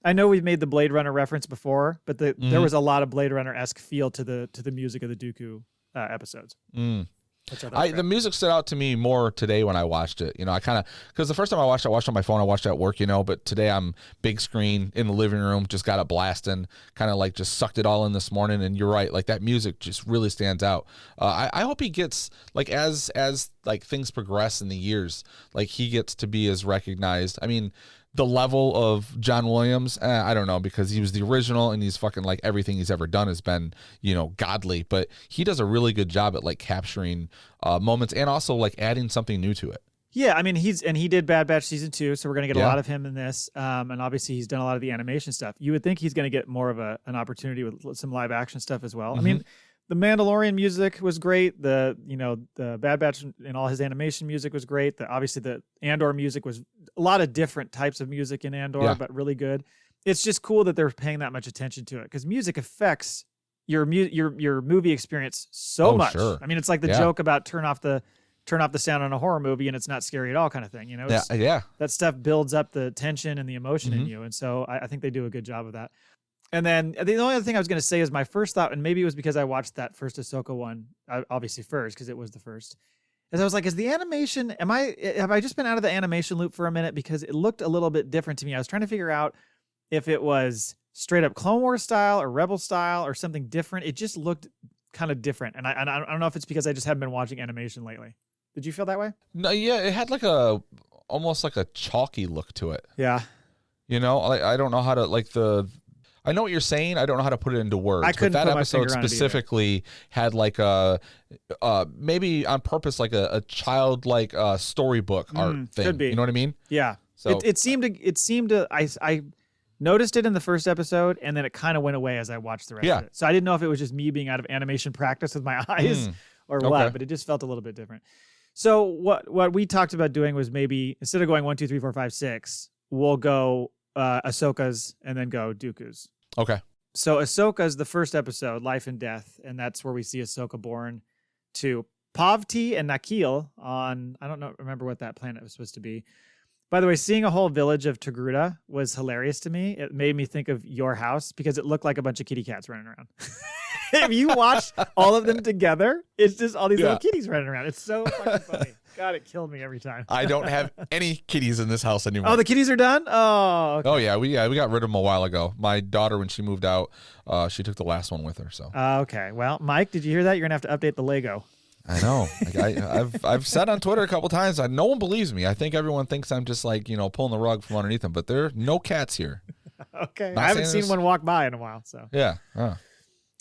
Speaker 2: I know we've made the Blade Runner reference before, but there was a lot of Blade Runner-esque feel to the music of the Dooku episodes.
Speaker 1: The music stood out to me more today when I watched it. Because the first time I watched it on my phone. I watched it at work, but today I'm big screen in the living room, just got it blasting, kind of like just sucked it all in this morning. And you're right, like that music just really stands out. I hope he gets like as like things progress in the years, like he gets to be as recognized. I mean, the level of John Williams, I don't know, because he was the original and he's fucking like everything he's ever done has been, godly, but he does a really good job at like capturing moments and also like adding something new to it.
Speaker 2: Yeah, I mean, he did Bad Batch season 2, so we're going to get a lot of him in this. And obviously he's done a lot of the animation stuff. You would think he's going to get more of an opportunity with some live action stuff as well. I mean, the Mandalorian music was great. The Bad Batch and all his animation music was great. Obviously the Andor music was a lot of different types of music in Andor, but really good. It's just cool that they're paying that much attention to it because music affects your movie experience so much. Sure. I mean, it's like the joke about turn off the sound on a horror movie and it's not scary at all kind of thing. That stuff builds up the tension and the emotion in you. And so I think they do a good job of that. And then the only other thing I was going to say is my first thought, and maybe it was because I watched that first Ahsoka one, obviously first, because it was the first, is I was like, is the animation, have I just been out of the animation loop for a minute? Because it looked a little bit different to me. I was trying to figure out if it was straight up Clone Wars style or Rebel style or something different. It just looked kind of different. And I don't know if it's because I just haven't been watching animation lately. Did you feel that way?
Speaker 1: No, yeah, it had like almost like a chalky look to it.
Speaker 2: Yeah.
Speaker 1: I don't know how to I know what you're saying. I don't know how to put it into words.
Speaker 2: But
Speaker 1: that episode specifically had like maybe on purpose, like a childlike storybook art thing.
Speaker 2: Could be.
Speaker 1: You know what I mean?
Speaker 2: Yeah. So it seemed to. I noticed it in the first episode, and then it kind of went away as I watched the rest of it. So I didn't know if it was just me being out of animation practice with my eyes or what, but it just felt a little bit different. So what we talked about doing was maybe instead of going 1, 2, 3, 4, 5, 6, we'll go Ahsoka's and then go Dooku's.
Speaker 1: Okay.
Speaker 2: So Ahsoka's the first episode, Life and Death, and that's where we see Ahsoka born to Pavti and Nakil on, remember what that planet was supposed to be. By the way, seeing a whole village of Togruta was hilarious to me. It made me think of Your House because it looked like a bunch of kitty cats running around. If you watch all of them together, it's just all these little kitties running around. It's so fucking funny. God, it killed me every time.
Speaker 1: I don't have any kitties in this house anymore.
Speaker 2: Oh, the kitties are done? Oh, okay.
Speaker 1: Oh yeah, we got rid of them a while ago. My daughter, when she moved out, she took the last one with her. So.
Speaker 2: Okay. Well, Mike, did you hear that? You're gonna have to update the Lego.
Speaker 1: I know. I've said on Twitter a couple times. No one believes me. I think everyone thinks I'm just like pulling the rug from underneath them. But there are no cats here.
Speaker 2: Okay. I haven't seen one walk by in a while. So.
Speaker 1: Yeah.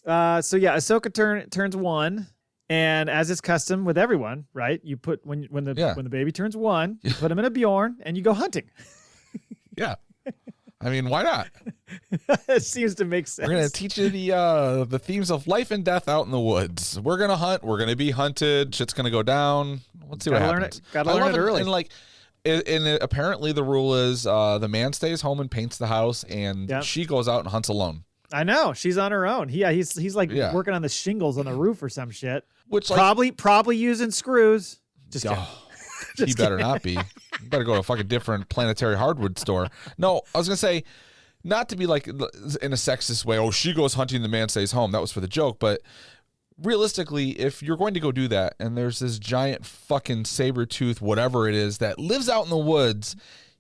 Speaker 2: Ahsoka turns 1. And as is custom with everyone, right? You put when the baby turns 1, you put him in a Bjorn and you go hunting.
Speaker 1: Yeah, I mean, why not?
Speaker 2: It seems to make sense.
Speaker 1: We're gonna teach you the themes of life and death out in the woods. We're gonna hunt. We're gonna be hunted. Shit's gonna go down. Let's see what happens.
Speaker 2: Gotta learn it early.
Speaker 1: And apparently the rule is the man stays home and paints the house, and she goes out and hunts alone.
Speaker 2: I know, she's on her own. He's like working on the shingles on the roof or some shit.
Speaker 1: Which
Speaker 2: probably using screws. Just kidding.
Speaker 1: He better not be. You better go to a fucking different planetary hardwood store. No, I was gonna say, not to be like in a sexist way. Oh, she goes hunting, the man stays home. That was for the joke, but realistically, if you're going to go do that, and there's this giant fucking saber tooth, whatever it is, that lives out in the woods,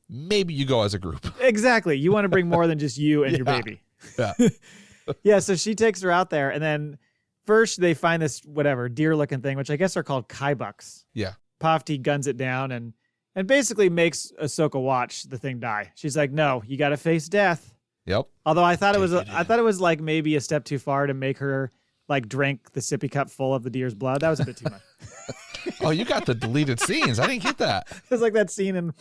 Speaker 1: maybe you go as a group.
Speaker 2: Exactly. You want to bring more than just you and your baby.
Speaker 1: Yeah.
Speaker 2: Yeah. So she takes her out there, and then. First, they find this deer-looking thing, which I guess are called kaibucks.
Speaker 1: Yeah.
Speaker 2: Pafti guns it down and basically makes Ahsoka watch the thing die. She's like, "No, you got to face death."
Speaker 1: Yep.
Speaker 2: Although I thought it was like maybe a step too far to make her like drink the sippy cup full of the deer's blood. That was a bit too much.
Speaker 1: Oh, you got the deleted scenes. I didn't get that.
Speaker 2: It's like that scene in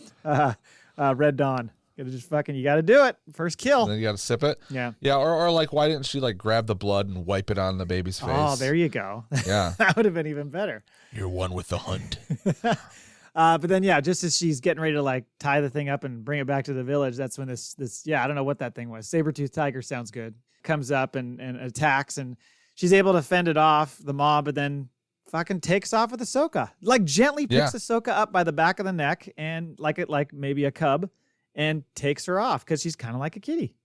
Speaker 2: Red Dawn. You got to do it. First kill.
Speaker 1: And then you got to sip it.
Speaker 2: Yeah.
Speaker 1: Yeah. Or like, why didn't she like grab the blood and wipe it on the baby's face?
Speaker 2: Oh, there you go.
Speaker 1: Yeah.
Speaker 2: That would have been even better.
Speaker 1: You're one with the hunt.
Speaker 2: But then, yeah, just as she's getting ready to like tie the thing up and bring it back to the village, that's when this, I don't know what that thing was. Saber-toothed tiger sounds good. Comes up and attacks, and she's able to fend it off, the mob, but then fucking takes off with Ahsoka. Like gently picks Ahsoka up by the back of the neck and like maybe a cub and takes her off because she's kind of like a kitty.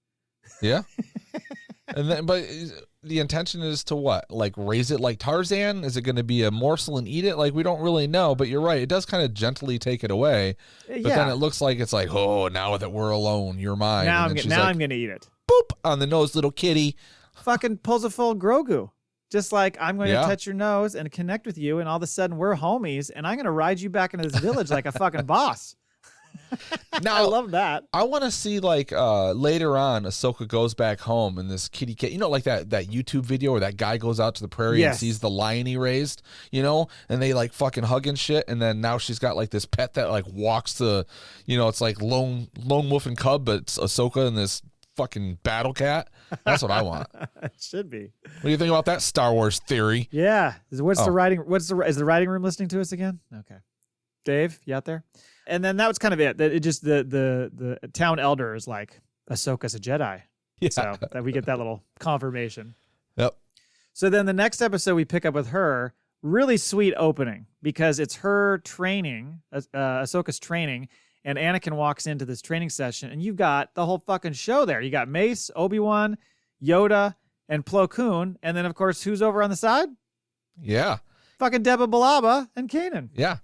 Speaker 1: Yeah. And then, but the intention is to what? Like raise it like Tarzan? Is it going to be a morsel and eat it? Like we don't really know, but you're right. It does kind of gently take it away. But then it looks like it's like, oh, now that we're alone, you're mine.
Speaker 2: Now I'm going to eat it.
Speaker 1: Boop on the nose, little kitty.
Speaker 2: Fucking pulls a full Grogu. Just like, I'm going to touch your nose and connect with you, and all of a sudden we're homies, and I'm going to ride you back into this village like a fucking boss. Now, I love that.
Speaker 1: I want to see like later on, Ahsoka goes back home and this kitty cat, like that YouTube video where that guy goes out to the prairie and sees the lion he raised, and they like fucking hug and shit. And then now she's got like this pet that like walks to, it's like lone wolf and cub, but it's Ahsoka and this fucking battle cat. That's what I want.
Speaker 2: It should be.
Speaker 1: What do you think about that Star Wars theory?
Speaker 2: Yeah. Is the writing room listening to us again? Okay. Dave, you out there? And then that was kind of it. That it just the town elder is like, Ahsoka's a Jedi. Yeah. So that we get that little confirmation.
Speaker 1: Yep.
Speaker 2: So then the next episode we pick up with her, really sweet opening because it's her training, Ahsoka's training, and Anakin walks into this training session, and you've got the whole fucking show there. You got Mace, Obi-Wan, Yoda, and Plo Koon, and then of course who's over on the side?
Speaker 1: Yeah.
Speaker 2: Fucking Deba Balaba and Kanan.
Speaker 1: Yeah.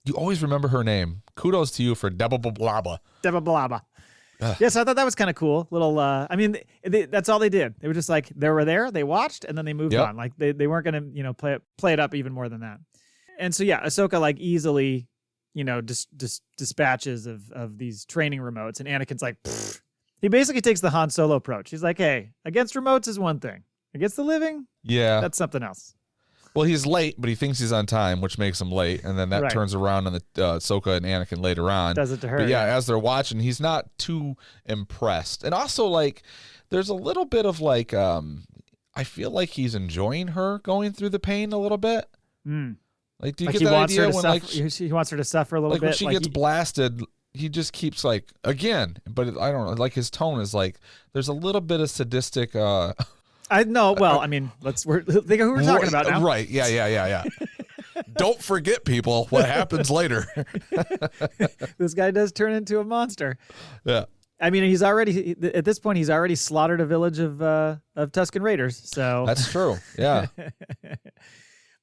Speaker 1: You always remember her name. Kudos to you for Deba Balaba.
Speaker 2: Deba Balaba. Yes, I thought that was kind of cool. Little, that's all they did. They were just like, they were there, they watched, and then they moved on. Like they weren't going to, play it up even more than that. And so, yeah, Ahsoka like easily, dispatches of these training remotes, and Anakin's like, pfft. He basically takes the Han Solo approach. He's like, hey, against remotes is one thing. Against the living, that's something else.
Speaker 1: Well, he's late, but he thinks he's on time, which makes him late, and then that turns around on the Ahsoka and Anakin later on.
Speaker 2: Does it to her.
Speaker 1: But yeah, as they're watching, he's not too impressed. And also, like, there's a little bit of, like, I feel like he's enjoying her going through the pain a little bit. Like, do you get that idea when, like,
Speaker 2: he wants her to suffer a little bit?
Speaker 1: When she gets blasted, he just keeps, like, again, but I don't know, like, his tone is, like, there's a little bit of sadistic...
Speaker 2: I know. Well, I mean, think of who we're talking about now.
Speaker 1: Right. Yeah. Don't forget, people, what happens later.
Speaker 2: This guy does turn into a monster.
Speaker 1: Yeah.
Speaker 2: I mean, at this point, he's already slaughtered a village of Tusken Raiders. So
Speaker 1: that's true. Yeah.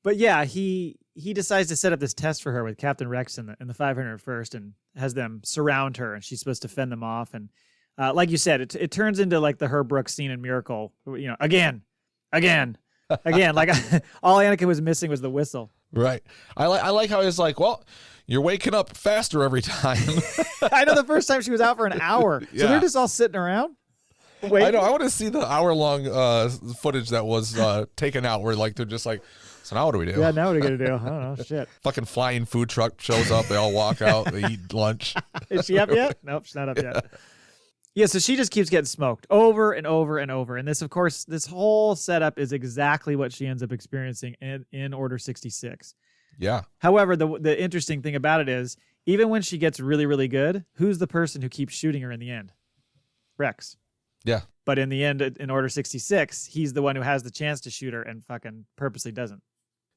Speaker 2: But yeah, he decides to set up this test for her with Captain Rex in the 501st and has them surround her, and she's supposed to fend them off. And like you said, it turns into like the Herb Brooks scene in Miracle. Again. Like all Anakin was missing was the whistle.
Speaker 1: Right. I like how he's like, well, you're waking up faster every time.
Speaker 2: I know the first time she was out for an hour. Yeah. So they're just all sitting around. Waiting.
Speaker 1: I know. I want to see the hour-long footage that was taken out where like they're just like, so now what do we do?
Speaker 2: Yeah, now what are we going to do? I don't know. Shit.
Speaker 1: Fucking flying food truck shows up. They all walk out. They eat lunch.
Speaker 2: Is she up yet? Nope, she's not up yet. Yeah, so she just keeps getting smoked over and over and over. And this, of course, this whole setup is exactly what she ends up experiencing in Order 66.
Speaker 1: Yeah.
Speaker 2: However, the interesting thing about it is, even when she gets really, really good, who's the person who keeps shooting her in the end? Rex.
Speaker 1: Yeah.
Speaker 2: But in the end, in Order 66, he's the one who has the chance to shoot her and fucking purposely doesn't.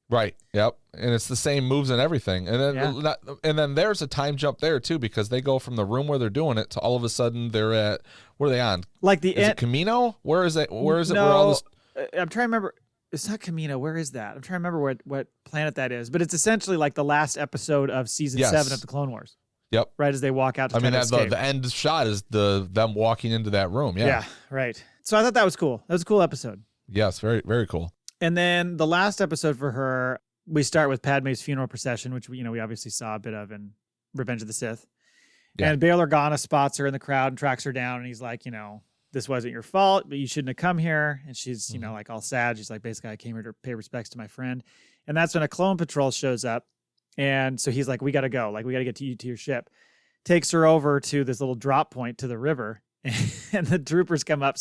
Speaker 1: Right. Yep. And it's the same moves and everything. And then there's a time jump there too, because they go from the room where they're doing it to all of a sudden they're at, where are they on?
Speaker 2: Like
Speaker 1: is it Camino? Where is it? Where is it?
Speaker 2: No,
Speaker 1: where all this...
Speaker 2: I'm trying to remember. It's not Camino. Where is that? I'm trying to remember what planet that is. But it's essentially like the last episode of season 7 of the Clone Wars.
Speaker 1: Yep.
Speaker 2: Right as they walk out to
Speaker 1: the end shot is them walking into that room. Yeah.
Speaker 2: Yeah. Right. So I thought that was cool. That was a cool episode.
Speaker 1: Yes. Very, very cool.
Speaker 2: And then the last episode for her, we start with Padme's funeral procession, which we obviously saw a bit of in Revenge of the Sith. Yeah. And Bail Organa spots her in the crowd and tracks her down, and he's like, this wasn't your fault, but you shouldn't have come here. And she's, like all sad. She's like, basically, I came here to pay respects to my friend. And that's when a clone patrol shows up. And so he's like, we got to go. Like, we got to get to your ship. Takes her over to this little drop point to the river. And the troopers come up.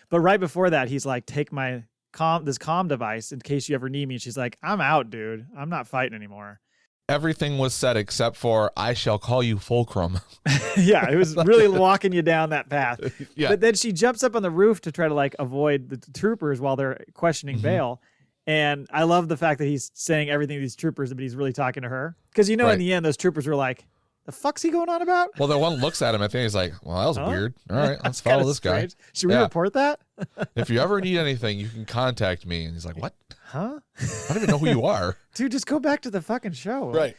Speaker 2: But right before that, he's like, take this comm device in case you ever need me. And she's like, I'm out, dude. I'm not fighting anymore.
Speaker 1: everything was said except for "I shall call you Fulcrum."
Speaker 2: Yeah, it was really walking you down that path.
Speaker 1: Yeah.
Speaker 2: But then she jumps up on the roof to try to like avoid the troopers while they're questioning Bail. And I love the fact that he's saying everything to these troopers, but he's really talking to her. Because in the end, those troopers were like, the fuck's he going on about?
Speaker 1: Well, the one looks at him. I think he's like, well, that was weird. All right, let's follow this guy.
Speaker 2: Should we report that?
Speaker 1: If you ever need anything, you can contact me. And he's like, what?
Speaker 2: Huh?
Speaker 1: I don't even know who you are.
Speaker 2: Dude, just go back to the fucking show.
Speaker 1: Right.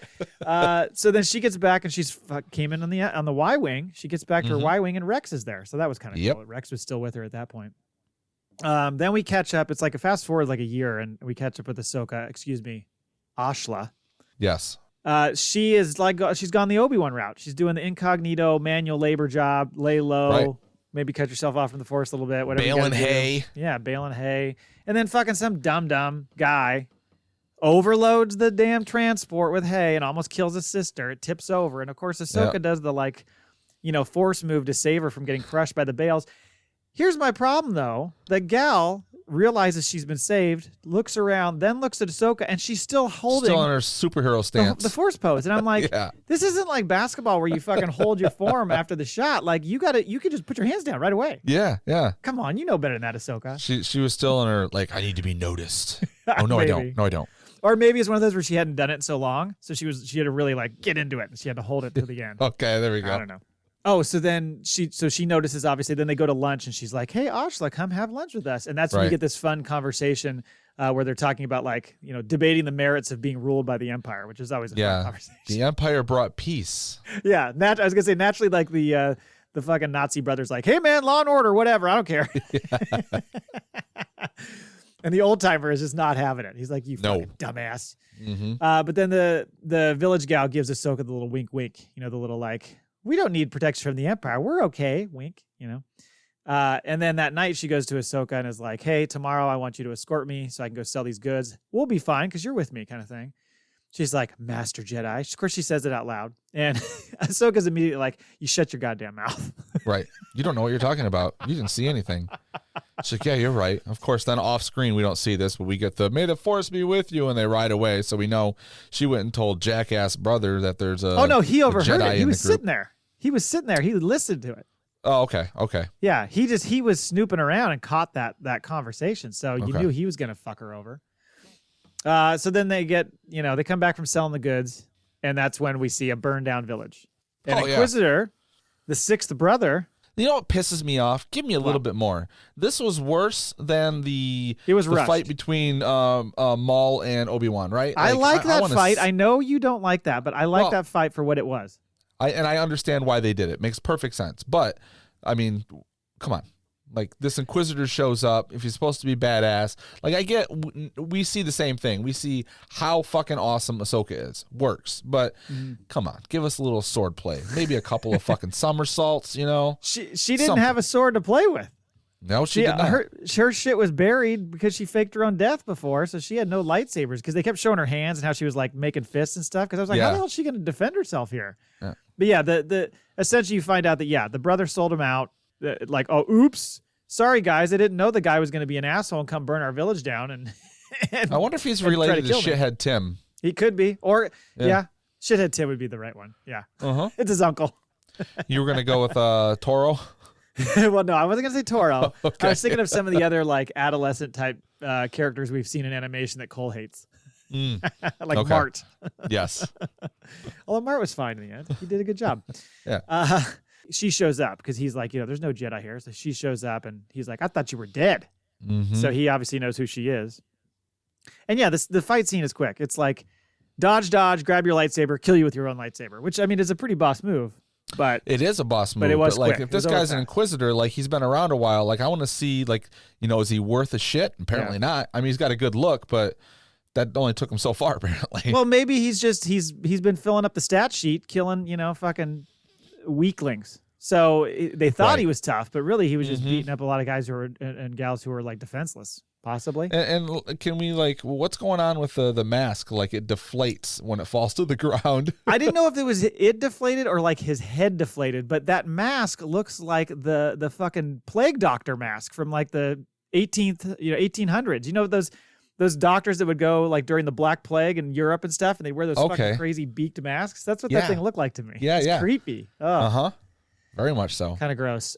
Speaker 2: So then she gets back and she's came in on the Y-Wing. She gets back to her Y-Wing and Rex is there. So that was kind of cool. Rex was still with her at that point. Then we catch up. It's like a fast forward like a year and we catch up with Ashla.
Speaker 1: Yes.
Speaker 2: She is like, she's gone the Obi-Wan route. She's doing the incognito manual labor job, lay low, maybe cut yourself off from the Force a little bit, whatever.
Speaker 1: Baling hay.
Speaker 2: Yeah, baling hay. And then fucking some dumb guy overloads the damn transport with hay and almost kills his sister. It tips over. And of course, Ahsoka does the Force move to save her from getting crushed by the bales. Here's my problem though. The gal realizes she's been saved, looks around, then looks at Ahsoka, and she's still holding
Speaker 1: in her superhero stance.
Speaker 2: The Force pose. And I'm like, this isn't like basketball where you fucking hold your form after the shot. Like you could just put your hands down right away.
Speaker 1: Yeah.
Speaker 2: Come on, you know better than that, Ahsoka.
Speaker 1: She was still in her like, I need to be noticed. Oh no, I don't. No, I don't.
Speaker 2: Or maybe it's one of those where she hadn't done it in so long, so she had to really like get into it, and she had to hold it to the end.
Speaker 1: Okay, there we go.
Speaker 2: I don't know. Oh, so then she notices, obviously, then they go to lunch and she's like, hey, Ashla, come have lunch with us. And that's when you get this fun conversation where they're talking about debating the merits of being ruled by the Empire, which is always a fun conversation.
Speaker 1: The Empire brought peace.
Speaker 2: Yeah. I was going to say, naturally, like the fucking Nazi brother's like, hey, man, law and order, whatever. I don't care. And the old timer is just not having it. He's like, you fucking dumbass.
Speaker 1: Mm-hmm.
Speaker 2: But then the village gal gives Ahsoka the little wink, the little like, we don't need protection from the Empire. We're okay. Wink, And then that night she goes to Ahsoka and is like, hey, tomorrow I want you to escort me so I can go sell these goods. We'll be fine because you're with me kind of thing. She's like, Master Jedi. Of course, she says it out loud. And Ahsoka's immediately like, you shut your goddamn mouth.
Speaker 1: Right. You don't know what you're talking about. You didn't see anything. She's like, yeah, you're right. Of course, then off screen, we don't see this, but we get the, may the Force be with you, and they ride away. So we know she went and told jackass brother that there's a
Speaker 2: Oh, no, he overheard
Speaker 1: Jedi
Speaker 2: it. He was sitting there. He was sitting there. He listened to it.
Speaker 1: Oh, okay.
Speaker 2: Yeah, he was snooping around and caught that conversation. So you knew he was going to fuck her over. So then they get, they come back from selling the goods, and that's when we see a burned down village. And Inquisitor, the sixth brother.
Speaker 1: You know what pisses me off? Give me a little bit more. This was worse than the fight between Maul and Obi-Wan, right?
Speaker 2: I like that fight. I know you don't like that, but I like that fight for what it was.
Speaker 1: I understand why they did it. Makes perfect sense. But, I mean, come on. Like, this Inquisitor shows up. If he's supposed to be badass. Like, I get, we see the same thing. We see how fucking awesome Ahsoka is. Works. But, come on. Give us a little sword play. Maybe a couple of fucking somersaults,
Speaker 2: She didn't have a sword to play with.
Speaker 1: No, she did not.
Speaker 2: Her shit was buried because she faked her own death before, so she had no lightsabers because they kept showing her hands and how she was, like, making fists and stuff. Because I was like, how the hell is she going to defend herself here? Yeah. But, yeah, the essentially you find out that, the brother sold him out. Like, oh, oops. Sorry, guys. I didn't know the guy was going to be an asshole and come burn our village down. And
Speaker 1: I wonder if he's related to Shithead Tim.
Speaker 2: He could be. Or, Shithead Tim would be the right one. Yeah. It's his uncle.
Speaker 1: You were going to go with Toro?
Speaker 2: Well, no, I wasn't going to say Toro. Okay. I was thinking of some of the other, like, adolescent type characters we've seen in animation that Cole hates. Like Mart.
Speaker 1: Yes.
Speaker 2: Although Mart was fine in the end. He did a good job.
Speaker 1: Yeah.
Speaker 2: She shows up because he's like, there's no Jedi here. So she shows up and he's like, I thought you were dead. So he obviously knows who she is. And the fight scene is quick. It's like dodge, grab your lightsaber, kill you with your own lightsaber, which I mean is a pretty boss move. But
Speaker 1: it is a boss move. But
Speaker 2: it was
Speaker 1: like
Speaker 2: quick.
Speaker 1: If this guy's an Inquisitor, like he's been around a while, like I want to see like, is he worth a shit? Apparently not. I mean, he's got a good look, but that only took him so far apparently.
Speaker 2: Well, maybe he's been filling up the stat sheet, killing, fucking weaklings. So they thought he was tough, but really he was just beating up a lot of guys who were and gals who were like defenseless, possibly.
Speaker 1: And can we what's going on with the mask? Like it deflates when it falls to the ground.
Speaker 2: I didn't know if it was it deflated or like his head deflated, but that mask looks like the fucking plague doctor mask from like the 1800s. Those those doctors that would go like during the Black Plague in Europe and stuff, and they wear those fucking crazy beaked masks. That's what that thing looked like to me.
Speaker 1: Yeah,
Speaker 2: it's creepy. Oh.
Speaker 1: Very much so.
Speaker 2: Kind of gross.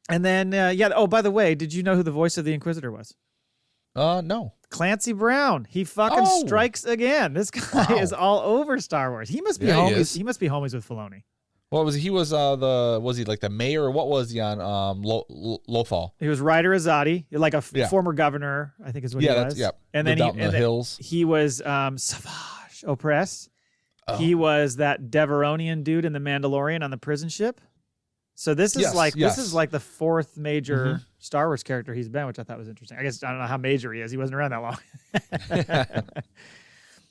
Speaker 2: And then, oh, by the way, did you know who the voice of the Inquisitor was?
Speaker 1: No.
Speaker 2: Clancy Brown. He fucking strikes again. This guy is all over Star Wars. He must be homies. He must be homies with Filoni.
Speaker 1: What was he? He was was he like the mayor, or what was he on Lothal?
Speaker 2: He was Ryder Azadi, like a former governor, I think is what he was. And then he was Savage Opress. He was that Deveronian dude in The Mandalorian on the prison ship. So this is like the fourth major Star Wars character he's been, which I thought was interesting. I guess I don't know how major he is. He wasn't around that long.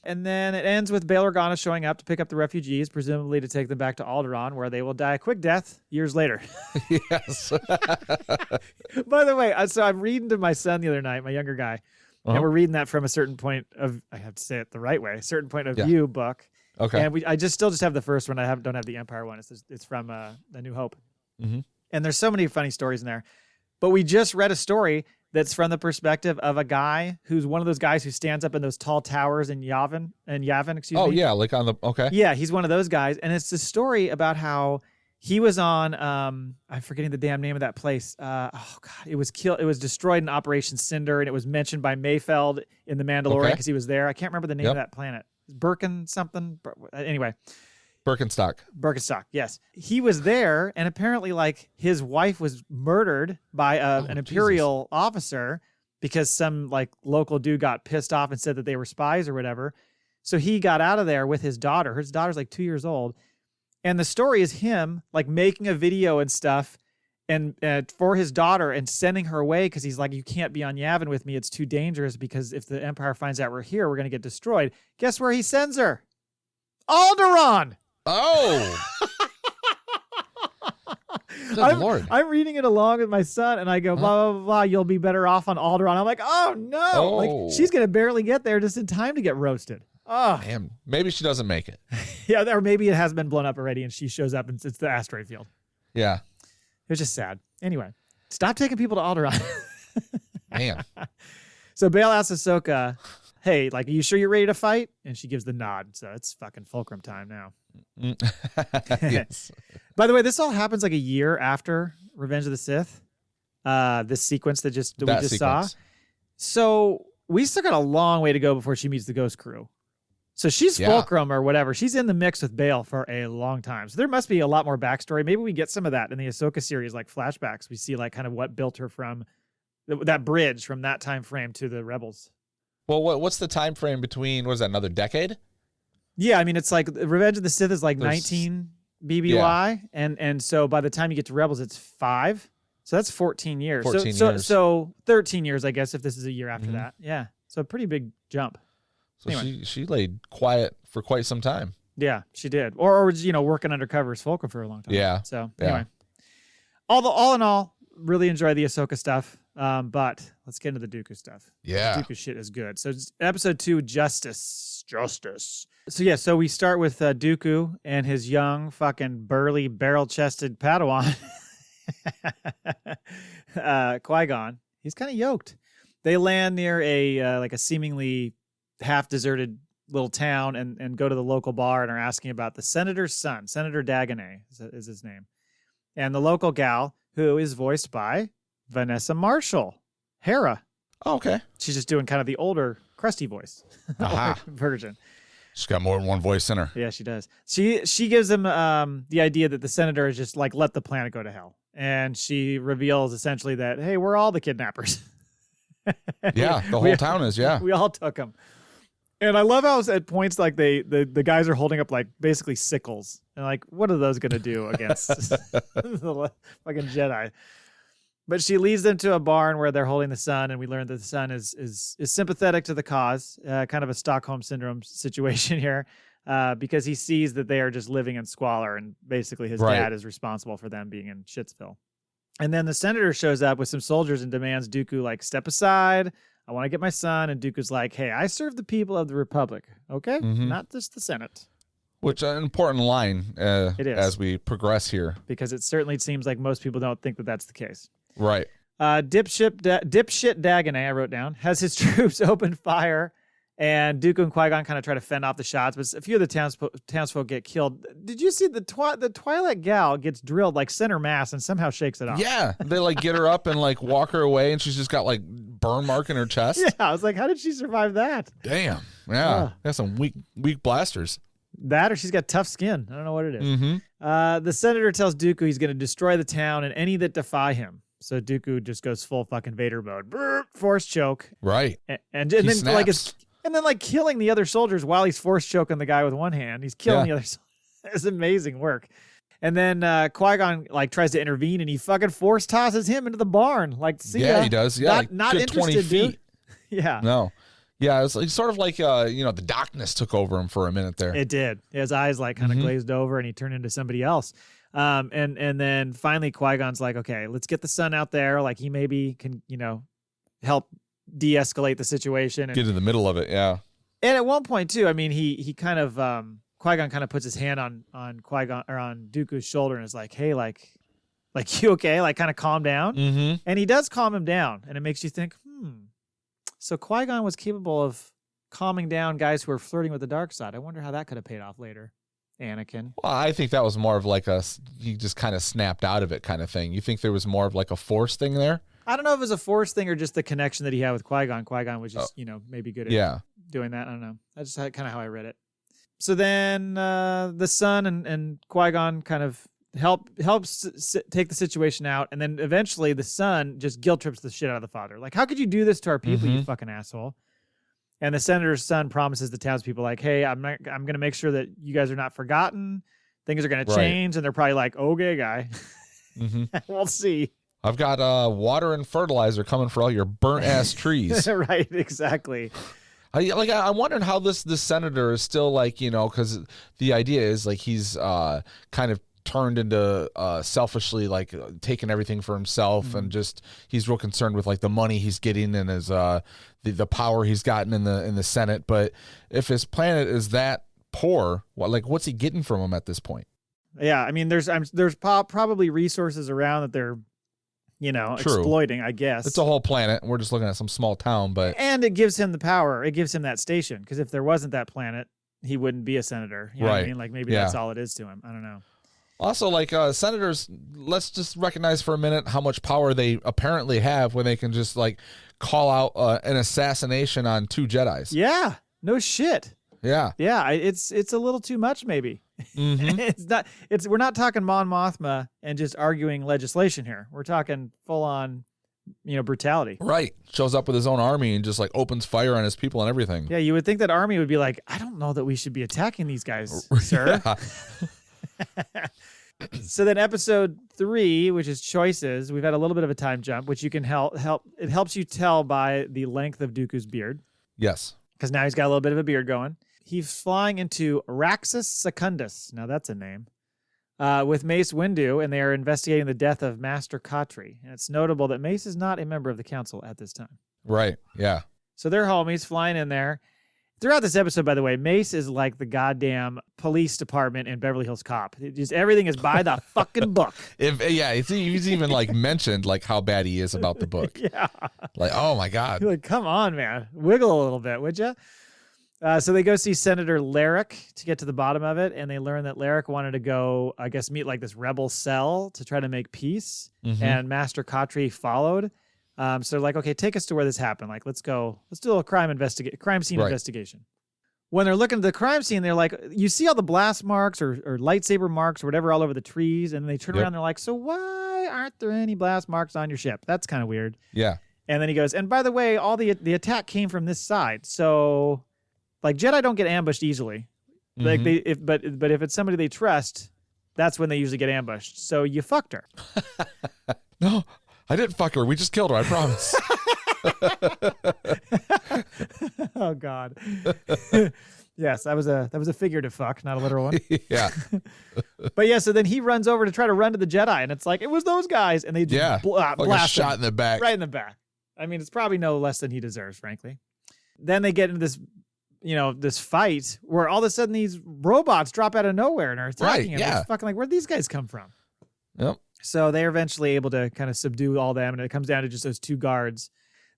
Speaker 2: And then it ends with Bail Organa showing up to pick up the refugees, presumably to take them back to Alderaan, where they will die a quick death years later.
Speaker 1: Yes.
Speaker 2: By the way, so I'm reading to my son the other night, my younger guy, and we're reading that from a certain point of, I have to say it the right way, a certain point of view book.
Speaker 1: Okay.
Speaker 2: And I still have the first one. Don't have the Empire one. It's from The New Hope. Mm-hmm. And there's so many funny stories in there. But we just read a story that's from the perspective of a guy who's one of those guys who stands up in those tall towers in Yavin, excuse me.
Speaker 1: Oh, yeah, like on the, okay.
Speaker 2: Yeah, he's one of those guys. And it's a story about how he was on, I'm forgetting the damn name of that place. It was destroyed in Operation Cinder, and it was mentioned by Mayfeld in The Mandalorian because he was there. I can't remember the name of that planet. Birken something. Anyway. Birkenstock, yes. He was there, and apparently, like, his wife was murdered by an Imperial officer because some, like, local dude got pissed off and said that they were spies or whatever. So he got out of there with his daughter. His daughter's, like, 2 years old. And the story is him, like, making a video and stuff and for his daughter and sending her away because he's like, you can't be on Yavin with me. It's too dangerous because if the Empire finds out we're here, we're going to get destroyed. Guess where he sends her? Alderaan!
Speaker 1: Oh, good Lord.
Speaker 2: I'm reading it along with my son, and I go, blah, blah, blah, you'll be better off on Alderaan. I'm like, oh, no. Like, she's going to barely get there just in time to get roasted. Oh.
Speaker 1: Damn. Maybe she doesn't make it.
Speaker 2: Yeah, or maybe it has been blown up already, and she shows up, and it's the asteroid field.
Speaker 1: Yeah.
Speaker 2: It was just sad. Anyway, stop taking people to Alderaan.
Speaker 1: Man.
Speaker 2: So Bail asks Ahsoka, hey, like, are you sure you're ready to fight? And she gives the nod. So it's fucking fulcrum time now.
Speaker 1: Yes.
Speaker 2: By the way, this all happens like a year after Revenge of the Sith. This sequence that we just saw. So we still got a long way to go before she meets the Ghost Crew. So she's fulcrum or whatever. She's in the mix with Bail for a long time. So there must be a lot more backstory. Maybe we get some of that in the Ahsoka series, like flashbacks. We see like kind of what built her from that bridge from that time frame to the Rebels.
Speaker 1: Well, what's the time frame between? What is that? Another decade?
Speaker 2: Yeah, I mean, it's like Revenge of the Sith is like 19 BBY, and so by the time you get to Rebels, it's 5. So that's 14 years.
Speaker 1: 14 years.
Speaker 2: So 13 years, I guess, if this is a year after that. Yeah, so a pretty big jump.
Speaker 1: So anyway. she laid quiet for quite some time.
Speaker 2: Yeah, she did. Or working undercover as Fulcrum for a long time.
Speaker 1: Yeah.
Speaker 2: So anyway, all in all, really enjoy the Ahsoka stuff. But let's get into the Dooku stuff.
Speaker 1: Yeah.
Speaker 2: The Dooku shit is good. So episode 2, Justice. So we start with Dooku and his young, fucking burly, barrel-chested Padawan, Qui-Gon. He's kind of yoked. They land near a seemingly half-deserted little town and go to the local bar and are asking about the senator's son. Senator Dagonet is his name. And the local gal, who is voiced by Vanessa Marshall, Hera.
Speaker 1: Oh, okay.
Speaker 2: She's just doing kind of the older, crusty voice version.
Speaker 1: She's got more than one voice in her.
Speaker 2: Yeah, she does. She gives him the idea that the senator is just like, let the planet go to hell. And she reveals essentially that, hey, we're all the kidnappers.
Speaker 1: Yeah, the whole town is, yeah.
Speaker 2: We all took them. And I love how at points like the guys are holding up like basically sickles. And like, what are those going to do against the fucking Jedi? But she leads them to a barn where they're holding the son, and we learn that the son is sympathetic to the cause, kind of a Stockholm Syndrome situation here, because he sees that they are just living in squalor, and basically his dad is responsible for them being in Shitsville. And then the senator shows up with some soldiers and demands Dooku, like, step aside. I want to get my son. And Dooku's like, hey, I serve the people of the Republic, okay? Not just the Senate.
Speaker 1: Which an important line
Speaker 2: it is.
Speaker 1: As we progress here.
Speaker 2: Because it certainly seems like most people don't think that that's the case.
Speaker 1: Right.
Speaker 2: Dipshit Dagonet, I wrote down, has his troops open fire, and Dooku and Qui-Gon kind of try to fend off the shots, but a few of the townsfolk get killed. Did you see the Twi'lek gal gets drilled like center mass and somehow shakes it off?
Speaker 1: Yeah, they like get her up and like walk her away, and she's just got like burn mark in her chest.
Speaker 2: Yeah, I was like, how did she survive that?
Speaker 1: Damn. Yeah, that's some weak blasters.
Speaker 2: That or she's got tough skin. I don't know what it is.
Speaker 1: Mm-hmm.
Speaker 2: The senator tells Dooku he's going to destroy the town and any that defy him. So Dooku just goes full fucking Vader mode. Brr, force choke.
Speaker 1: Right.
Speaker 2: And then
Speaker 1: snaps.
Speaker 2: like killing the other soldiers while he's force choking the guy with one hand. He's killing the other soldiers. It's amazing work. And then Qui-Gon like tries to intervene and he fucking force tosses him into the barn. Like, see ya.
Speaker 1: He does. Yeah,
Speaker 2: not
Speaker 1: good
Speaker 2: interested,
Speaker 1: 20 feet.
Speaker 2: dude. Yeah.
Speaker 1: No. Yeah, it's like sort of like the darkness took over him for a minute there.
Speaker 2: It did. His eyes like kind of glazed over and he turned into somebody else. And then finally Qui-Gon's like, okay, let's get the son out there. Like he maybe can, help de-escalate the situation. And,
Speaker 1: get in the middle of it, yeah.
Speaker 2: And at one point too, I mean, he kind of Qui-Gon kind of puts his hand on Qui-Gon or on Dooku's shoulder and is like, hey, like you okay? Like kind of calm down.
Speaker 1: Mm-hmm.
Speaker 2: And he does calm him down, and it makes you think, so Qui-Gon was capable of calming down guys who were flirting with the dark side. I wonder how that could have paid off later. Anakin.
Speaker 1: Well, I think that was more of like he just kind of snapped out of it kind of thing. You think there was more of like a force thing there?
Speaker 2: I don't know if it was a force thing or just the connection that he had with Qui-Gon. Qui-Gon was just, maybe good at doing that. I don't know. That's just kind of how I read it. So then the son and Qui-Gon kind of helps take the situation out, and then eventually the son just guilt trips the shit out of the father. Like, how could you do this to our people, you fucking asshole? And the senator's son promises the townspeople, like, hey, I'm going to make sure that you guys are not forgotten. Things are going to change, and they're probably like, okay, guy. We'll see.
Speaker 1: I've got water and fertilizer coming for all your burnt-ass trees.
Speaker 2: Right, exactly.
Speaker 1: I'm wondering how this senator is still like, because the idea is like he's kind of turned into selfishly like taking everything for himself and just he's real concerned with like the money he's getting and his the power he's gotten in the Senate. But if his planet is that poor, what's he getting from him at this point? Yeah,
Speaker 2: I mean there's probably resources around that they're exploiting, I guess.
Speaker 1: It's a whole planet. We're just looking at some small town, and
Speaker 2: it gives him the power. It gives him that station, because if there wasn't that planet, he wouldn't be a senator. You know what I mean? Like maybe that's all it is to him. I don't know.
Speaker 1: Also, like senators, let's just recognize for a minute how much power they apparently have when they can just like call out an assassination on 2 Jedis.
Speaker 2: Yeah, no shit.
Speaker 1: Yeah,
Speaker 2: it's a little too much, maybe. We're not talking Mon Mothma and just arguing legislation here. We're talking full on, brutality.
Speaker 1: Right. Shows up with his own army and just like opens fire on his people and everything.
Speaker 2: Yeah, you would think that army would be like, I don't know that we should be attacking these guys, sir. So then episode 3, which is choices, we've had a little bit of a time jump, which you can help. It helps you tell by the length of Dooku's beard.
Speaker 1: Yes.
Speaker 2: Because now he's got a little bit of a beard going. He's flying into Raxus Secundus. Now that's a name. With Mace Windu, and they are investigating the death of Master Khatri. And it's notable that Mace is not a member of the council at this time.
Speaker 1: Right, yeah.
Speaker 2: So they're homies flying in there. Throughout this episode, by the way, Mace is like the goddamn police department in Beverly Hills Cop. Everything is by the fucking book.
Speaker 1: He's even like mentioned like how bad he is about the book.
Speaker 2: Yeah.
Speaker 1: Like, oh my God.
Speaker 2: You're like, come on, man. Wiggle a little bit, would you? So they go see Senator Larrick to get to the bottom of it, and they learn that Larrick wanted to go, I guess, meet like this rebel cell to try to make peace, and Master Khatri followed. So they're like, okay, take us to where this happened. Like, let's go. Let's do a crime scene investigation. When they're looking at the crime scene, they're like, you see all the blast marks or lightsaber marks or whatever all over the trees, and they turn around and they're like, so why aren't there any blast marks on your ship? That's kind of weird.
Speaker 1: Yeah.
Speaker 2: And then he goes, and by the way, all the attack came from this side. So, like, Jedi don't get ambushed easily. Like but if it's somebody they trust, that's when they usually get ambushed. So you fucked her.
Speaker 1: No. I didn't fuck her. We just killed her. I promise.
Speaker 2: Oh God. Yes, that was a figurative fuck, not a literal one.
Speaker 1: Yeah.
Speaker 2: But yeah, so then he runs over to try to run to the Jedi, and it's like it was those guys, and they just blast
Speaker 1: a shot in the back,
Speaker 2: right in the back. I mean, it's probably no less than he deserves, frankly. Then they get into this, this fight where all of a sudden these robots drop out of nowhere and are attacking him.
Speaker 1: Yeah.
Speaker 2: It's fucking like, where'd these guys come from?
Speaker 1: Yep.
Speaker 2: So they're eventually able to kind of subdue all them, and it comes down to just those 2 guards.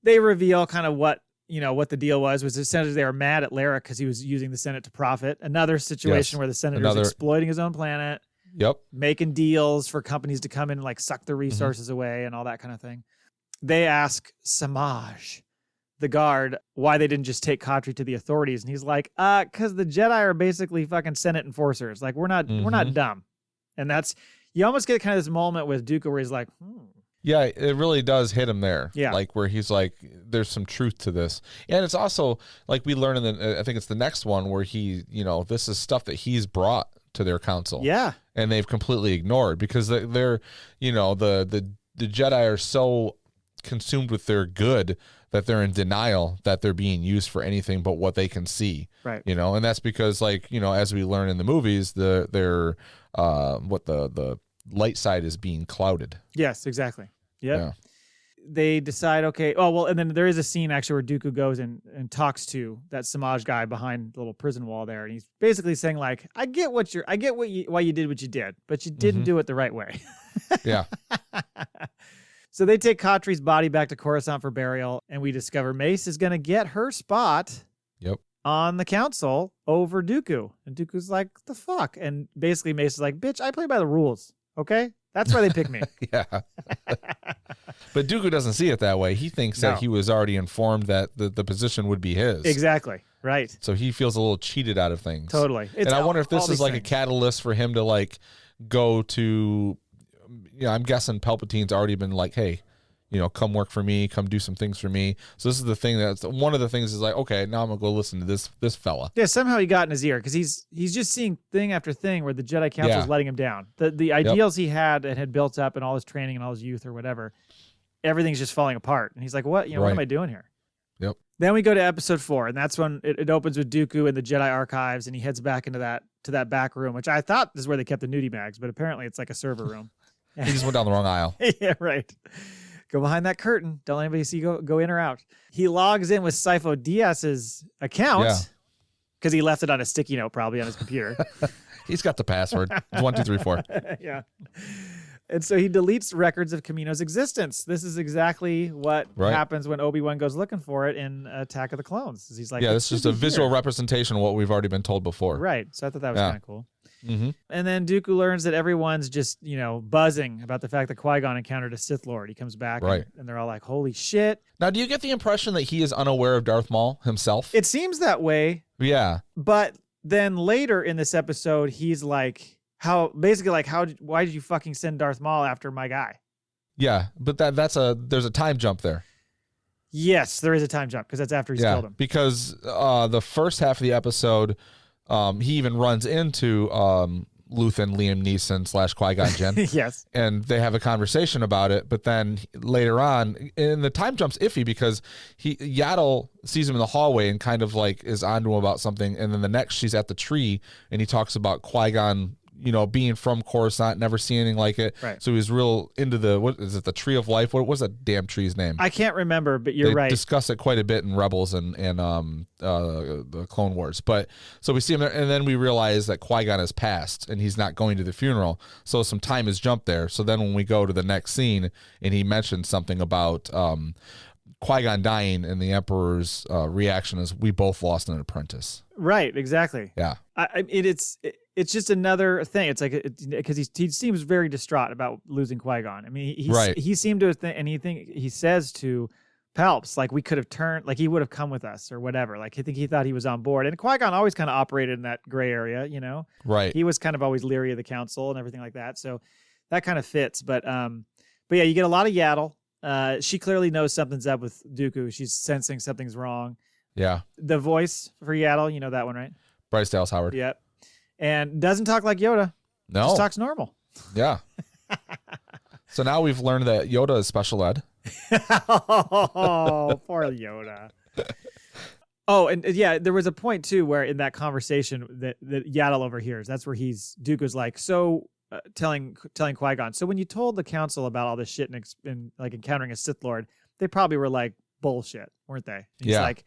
Speaker 2: They reveal kind of what the deal was essentially they were mad at Lara because he was using the Senate to profit. Another situation where the senator is exploiting his own planet.
Speaker 1: Yep.
Speaker 2: Making deals for companies to come in and like suck the resources away and all that kind of thing. They ask Samaj, the guard, why they didn't just take Khatri to the authorities. And he's like, because the Jedi are basically fucking Senate enforcers. Like, we're not dumb. And you almost get kind of this moment with Dooku where he's like,
Speaker 1: Yeah, it really does hit him there.
Speaker 2: Yeah.
Speaker 1: Like where he's like, there's some truth to this. And it's also like we learn I think it's the next one where he, this is stuff that he's brought to their council.
Speaker 2: Yeah.
Speaker 1: And they've completely ignored because they're the Jedi are so consumed with their good that they're in denial that they're being used for anything but what they can see.
Speaker 2: Right.
Speaker 1: And that's because as we learn in the movies, the light side is being clouded.
Speaker 2: Yes, exactly. Yep.
Speaker 1: Yeah.
Speaker 2: They decide, okay. Oh, well, and then there is a scene actually where Dooku goes and talks to that Samaj guy behind the little prison wall there. And he's basically saying like, why you did what you did, but you didn't do it the right way.
Speaker 1: Yeah.
Speaker 2: So they take Khatri's body back to Coruscant for burial. And we discover Mace is going to get her spot on the council over Dooku. And Dooku's like, the fuck? And basically Mace is like, bitch, I play by the rules. Okay. That's why they picked me.
Speaker 1: Yeah. But Dooku doesn't see it that way. He thinks that he was already informed that the position would be his.
Speaker 2: Exactly. Right.
Speaker 1: So he feels a little cheated out of things.
Speaker 2: Totally.
Speaker 1: And I wonder if this is like a catalyst for him to like go to, I'm guessing Palpatine's already been like, hey, come work for me, come do some things for me. So this is the thing that's one of the things is like, okay, now I'm gonna go listen to this fella.
Speaker 2: Yeah, somehow he got in his ear because he's just seeing thing after thing where the Jedi Council is letting him down. The ideals he had and had built up in all his training and all his youth or whatever, everything's just falling apart. And he's like, what? What am I doing here?
Speaker 1: Yep.
Speaker 2: Then we go to episode 4, and that's when it opens with Dooku in the Jedi archives, and he heads back into that back room, which I thought is where they kept the nudie bags, but apparently it's like a server room.
Speaker 1: He just went down the wrong aisle.
Speaker 2: Yeah, right. Go behind that curtain. Don't let anybody see you go in or out. He logs in with Sifo Dyas's account because he left it on a sticky note probably on his computer.
Speaker 1: He's got the password. 1, 2, 3, 4.
Speaker 2: Yeah. And so he deletes records of Kamino's existence. This is exactly what happens when Obi-Wan goes looking for it in Attack of the Clones. He's like,
Speaker 1: this is just a visual representation of what we've already been told before.
Speaker 2: Right. So I thought that was kind of cool.
Speaker 1: Mm-hmm.
Speaker 2: And then Dooku learns that everyone's just, buzzing about the fact that Qui-Gon encountered a Sith Lord. He comes back and they're all like, holy shit.
Speaker 1: Now, do you get the impression that he is unaware of Darth Maul himself?
Speaker 2: It seems that way.
Speaker 1: Yeah.
Speaker 2: But then later in this episode, he's like, why did you fucking send Darth Maul after my guy?
Speaker 1: Yeah, but there's a time jump there.
Speaker 2: Yes, there is a time jump because that's after he's killed him.
Speaker 1: Because the first half of the episode, he even runs into Luthen, Liam Neeson / Qui-Gon Jinn.
Speaker 2: Yes. And
Speaker 1: they have a conversation about it, but then later on, and the time jump's iffy because Yaddle sees him in the hallway and kind of like is onto him about something, and then the next she's at the tree and he talks about Qui-Gon, being from Coruscant, never seen anything like it.
Speaker 2: Right.
Speaker 1: So he's real into the Tree of Life? What was that damn tree's name?
Speaker 2: I can't remember, but you're right.
Speaker 1: They discuss it quite a bit in Rebels and the Clone Wars. But so we see him there, and then we realize that Qui-Gon has passed and he's not going to the funeral. So some time has jumped there. So then when we go to the next scene and he mentions something about Qui-Gon dying, and the Emperor's reaction is, we both lost an apprentice.
Speaker 2: Right, exactly.
Speaker 1: Yeah.
Speaker 2: It's just another thing. It's like, because he seems very distraught about losing Qui-Gon. I mean, he seemed to think, and he says to Palps, like, we could have turned, like, he would have come with us or whatever. Like, I think he thought he was on board. And Qui-Gon always kind of operated in that gray area,
Speaker 1: Right.
Speaker 2: He was kind of always leery of the council and everything like that. So that kind of fits. But yeah, you get a lot of Yaddle. She clearly knows something's up with Dooku. She's sensing something's wrong.
Speaker 1: Yeah.
Speaker 2: The voice for Yaddle, that one, right?
Speaker 1: Bryce Dallas Howard.
Speaker 2: Yep. And doesn't talk like Yoda.
Speaker 1: No.
Speaker 2: Just talks normal.
Speaker 1: Yeah. So now we've learned that Yoda is special ed.
Speaker 2: Oh, poor Yoda. Oh, and yeah, there was a point too where in that conversation that Yaddle overhears. That's where Dooku's like, so telling Qui-Gon. So when you told the council about all this shit and like encountering a Sith Lord, they probably were like, bullshit, weren't they? And he's like,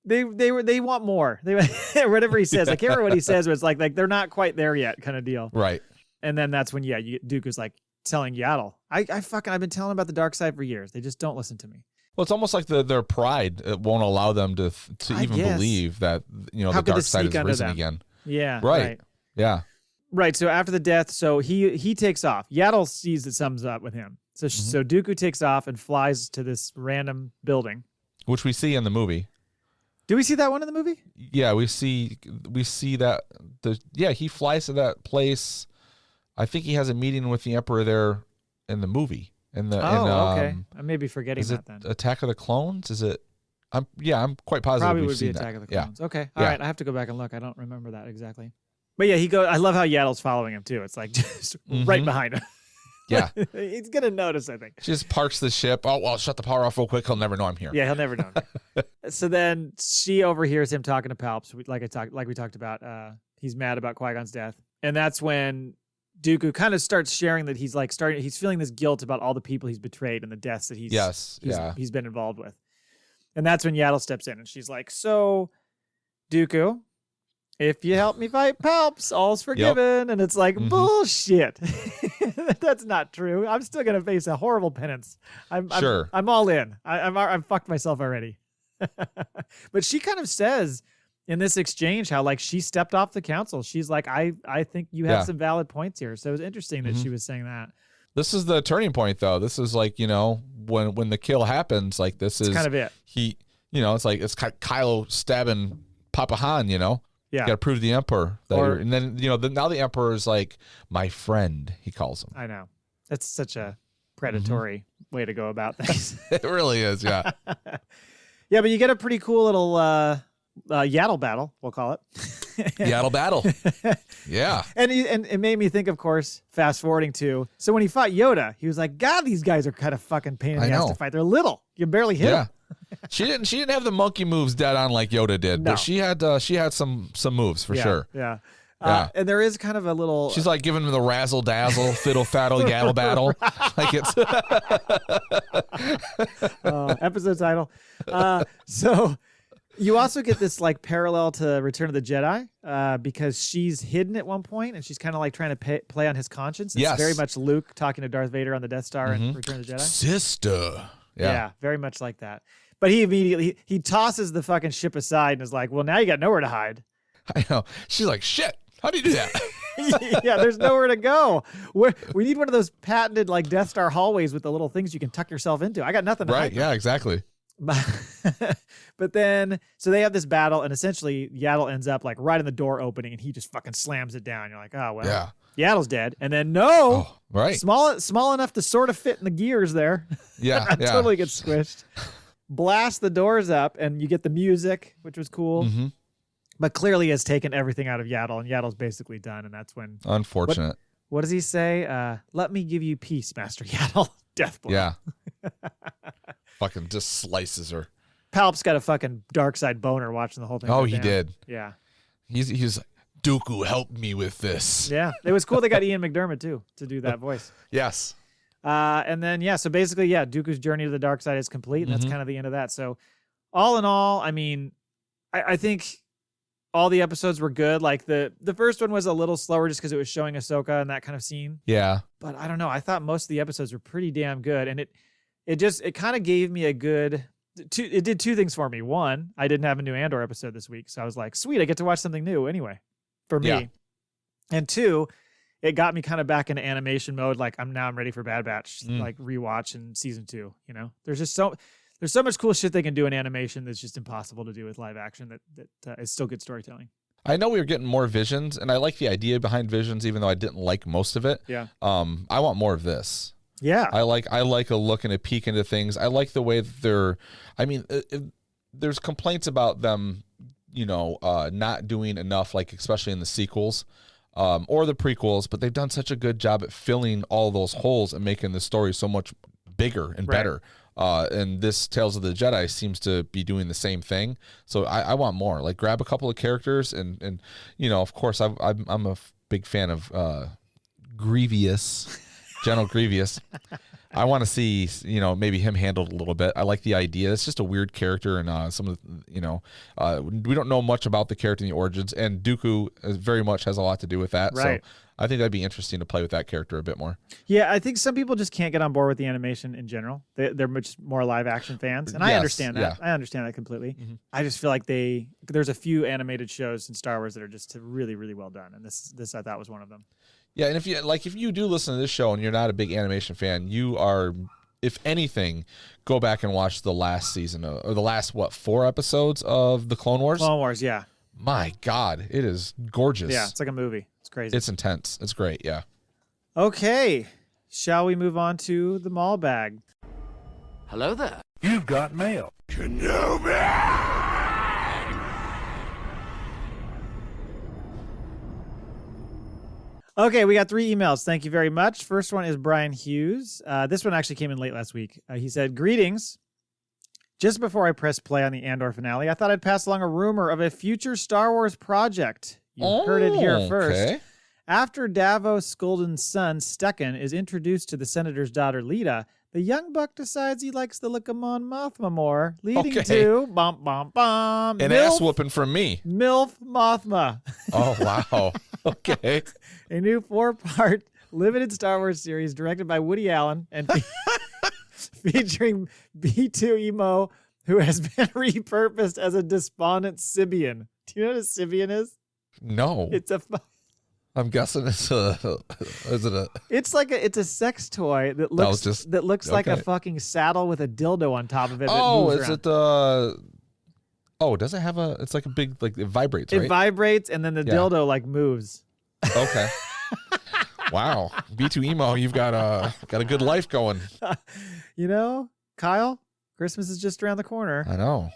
Speaker 2: They want more. Whatever he says. I can't remember what he says, but it's like they're not quite there yet, kind of deal.
Speaker 1: Right.
Speaker 2: And then that's when, Dooku's like telling Yaddle, I've been telling about the dark side for years. They just don't listen to me.
Speaker 1: Well, it's almost like their pride won't allow them to even believe that, the dark side has risen again.
Speaker 2: Yeah.
Speaker 1: Right. Yeah.
Speaker 2: Right. So after the death, so he takes off. Yaddle sees that something's up with him. So so Dooku takes off and flies to this random building,
Speaker 1: which we see in the movie.
Speaker 2: Do we see that one in the movie?
Speaker 1: Yeah, we see that. He flies to that place. I think he has a meeting with the Emperor there in the movie.
Speaker 2: Okay. I may be forgetting that then.
Speaker 1: Attack of the Clones? Is it? I'm quite positive.
Speaker 2: Probably
Speaker 1: we've
Speaker 2: would be
Speaker 1: seen
Speaker 2: Attack
Speaker 1: that.
Speaker 2: of the Clones.
Speaker 1: Yeah.
Speaker 2: Okay. All right. I have to go back and look. I don't remember that exactly. But yeah, he goes. I love how Yaddle's following him too. It's like just right behind him.
Speaker 1: Yeah.
Speaker 2: He's gonna notice, I think.
Speaker 1: She just parks the ship. Oh well, shut the power off real quick. He'll never know I'm here.
Speaker 2: Yeah, he'll never know. So then she overhears him talking to Palps, like we talked about. He's mad about Qui-Gon's death, and that's when Dooku kind of starts sharing that he's feeling this guilt about all the people he's betrayed and the deaths that he's been involved with. And that's when Yaddle steps in and she's like, "So, Dooku, if you help me fight Palps, all's forgiven." Yep. And it's like, bullshit. That's not true. I'm still going to face a horrible penance. I'm all in. I've fucked myself already. But she kind of says in this exchange how like she stepped off the council. She's like, I think you have some valid points here. So it was interesting that she was saying that. This
Speaker 1: is the turning point though. This is like, when the kill happens, like this is
Speaker 2: kind of it.
Speaker 1: It's like it's Kylo stabbing Papa Han, Yeah. Got to prove to the Emperor. And then, now the Emperor is like, my friend, he calls him.
Speaker 2: I know. That's such a predatory way to go about things.
Speaker 1: It really is, yeah.
Speaker 2: Yeah, but you get a pretty cool little Yaddle battle, we'll call it.
Speaker 1: Yaddle battle. Yeah.
Speaker 2: And it made me think, of course, fast forwarding to, so when he fought Yoda, he was like, God, these guys are kind of fucking pain in the ass to fight. They're little. You barely hit them.
Speaker 1: She didn't have the monkey moves dead on like Yoda did, but she had some moves for sure.
Speaker 2: Yeah. And there is kind of a little.
Speaker 1: She's like giving him the Razzle, Dazzle, Fiddle, Faddle, Yaddle battle. Like it's
Speaker 2: episode title. So you also get this like parallel to Return of the Jedi because she's hidden at one point and she's kind of like trying to play on his conscience. It's very much Luke talking to Darth Vader on the Death Star in Return of the Jedi.
Speaker 1: Sister.
Speaker 2: Yeah, very much like that. But he immediately he tosses the fucking ship aside and is like, well, now you got nowhere to hide.
Speaker 1: I know. She's like, shit, how do you do that?
Speaker 2: Yeah, there's nowhere to go. We need one of those patented like Death Star hallways with the little things you can tuck yourself into. I got nothing to hide.
Speaker 1: Right, yeah, exactly.
Speaker 2: But then, so they have this battle and essentially Yaddle ends up like right in the door opening and he just fucking slams it down. You're like, oh, well, Yaddle's dead. And then small enough to sort of fit in the gears there.
Speaker 1: Yeah,
Speaker 2: totally gets squished. Blast the doors up and you get the music, which was cool. But clearly has taken everything out of Yaddle and Yaddle's basically done. And that's when...
Speaker 1: Unfortunate.
Speaker 2: What does he say? Let me give you peace, Master Yaddle. Death blow.
Speaker 1: Yeah. Fucking just slices her.
Speaker 2: Palp's got a fucking dark side boner watching the whole thing.
Speaker 1: Oh, he did.
Speaker 2: Yeah.
Speaker 1: He's like, Dooku, help me with this.
Speaker 2: Yeah. It was cool they got Ian McDermott, too, to do that voice.
Speaker 1: Yes.
Speaker 2: And then, so basically, Dooku's journey to the dark side is complete, and that's kind of the end of that. So all in all, I mean, I think all the episodes were good. Like the first one was a little slower just because it was showing Ahsoka and that kind of scene.
Speaker 1: Yeah.
Speaker 2: But I don't know. I thought most of the episodes were pretty damn good. And it kind of gave me it did two things for me. One, I didn't have a new Andor episode this week. So I was like, sweet, I get to watch something new anyway for me. Yeah. And two, it got me kind of back into animation mode. Like I'm ready for Bad Batch, like rewatch in season 2, there's just there's so much cool shit they can do in animation that's just impossible to do with live action that is still good storytelling.
Speaker 1: I know we were getting more Visions, and I like the idea behind Visions, even though I didn't like most of it.
Speaker 2: Yeah.
Speaker 1: I want more of this.
Speaker 2: Yeah.
Speaker 1: I like a look and a peek into things. I like the way that there's complaints about them, not doing enough, like especially in the sequels, or the prequels, but they've done such a good job at filling all those holes and making the story so much bigger and better. And this Tales of the Jedi seems to be doing the same thing. So I want more. Like grab a couple of characters and of course I'm a big fan of Grievous, General Grievous. I want to see, maybe him handled a little bit. I like the idea. It's just a weird character, and some of the, we don't know much about the character in the origins, and Dooku very much has a lot to do with that.
Speaker 2: Right.
Speaker 1: So I think that'd be interesting to play with that character a bit more.
Speaker 2: Yeah, I think some people just can't get on board with the animation in general. They're much more live action fans, and I understand that.
Speaker 1: Yeah.
Speaker 2: I understand that completely.
Speaker 1: Mm-hmm.
Speaker 2: I just feel like there's a few animated shows in Star Wars that are just really, really well done, and this I thought was one of them.
Speaker 1: Yeah, and if you do listen to this show and you're not a big animation fan, you are, if anything, go back and watch the last season or the last 4 episodes of the Clone Wars.
Speaker 2: Clone Wars, yeah.
Speaker 1: My God, it is gorgeous.
Speaker 2: Yeah, it's like a movie. It's crazy.
Speaker 1: It's intense. It's great. Yeah.
Speaker 2: Okay, shall we move on to the Maul Bag?
Speaker 3: Hello there.
Speaker 4: You've got mail.
Speaker 2: Okay, we got 3 emails. Thank you very much. First one is Brian Hughes. This one actually came in late last week. He said, "Greetings. Just before I press play on the Andor finale, I thought I'd pass along a rumor of a future Star Wars project. You heard it here first.
Speaker 1: Okay.
Speaker 2: After Davos Skolden's son, Stekan, is introduced to the senator's daughter, Leida, the young buck decides he likes the look of Mon Mothma more, leading to bum bum bum
Speaker 1: An ass whooping from me.
Speaker 2: MILF Mothma.
Speaker 1: Oh, wow. Okay.
Speaker 2: A new 4-part limited Star Wars series directed by Woody Allen and featuring B2 Emo, who has been repurposed as a despondent Sibian. Do you know what a Sibian is?
Speaker 1: No. I'm guessing it's
Speaker 2: a sex toy that looks like a fucking saddle with a dildo on top of it.
Speaker 1: Oh, is it does it have it's like a big, like it vibrates, right?
Speaker 2: It vibrates and then the dildo like moves.
Speaker 1: Okay. Wow. B2 Emo, you've got a good life going.
Speaker 2: Kyle, Christmas is just around the corner.
Speaker 1: I know.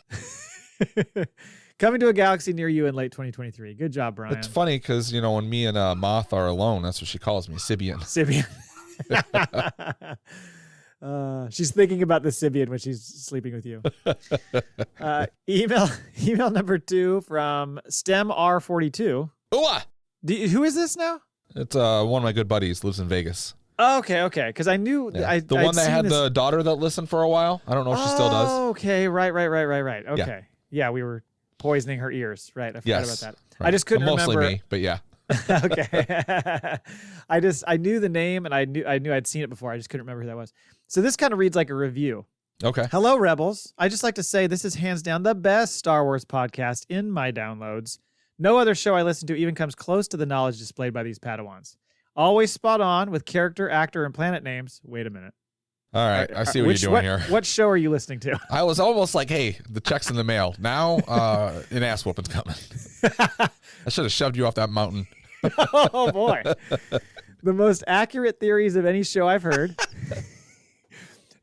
Speaker 2: Coming to a galaxy near you in late 2023. Good job, Brian.
Speaker 1: It's funny because, when me and Moth are alone, that's what she calls me, Sibian.
Speaker 2: Sibian. She's thinking about the Sibian when she's sleeping with you. Email number 2 from StemR42.
Speaker 1: Ooh,
Speaker 2: who is this now?
Speaker 1: it's one of my good buddies, lives in Vegas.
Speaker 2: Oh, okay. Because I knew
Speaker 1: the one that had the daughter that listened for a while. I don't know if she still does.
Speaker 2: Okay, right. Okay. Yeah, we were poisoning her ears. Right, I forgot about that. Right. I just couldn't remember.
Speaker 1: Mostly me, but yeah.
Speaker 2: Okay. I knew the name and I knew I'd seen it before. I just couldn't remember who that was. So this kind of reads like a review.
Speaker 1: Okay.
Speaker 2: Hello, Rebels. I just like to say this is hands down the best Star Wars podcast in my downloads. No other show I listen to even comes close to the knowledge displayed by these Padawans. Always spot on with character, actor, and planet names. Wait a minute.
Speaker 1: All right. I see what you're doing here.
Speaker 2: What show are you listening to?
Speaker 1: I was almost like, hey, the check's in the mail. Now an ass whooping's coming. I should have shoved you off that mountain.
Speaker 2: Oh, boy. The most accurate theories of any show I've heard.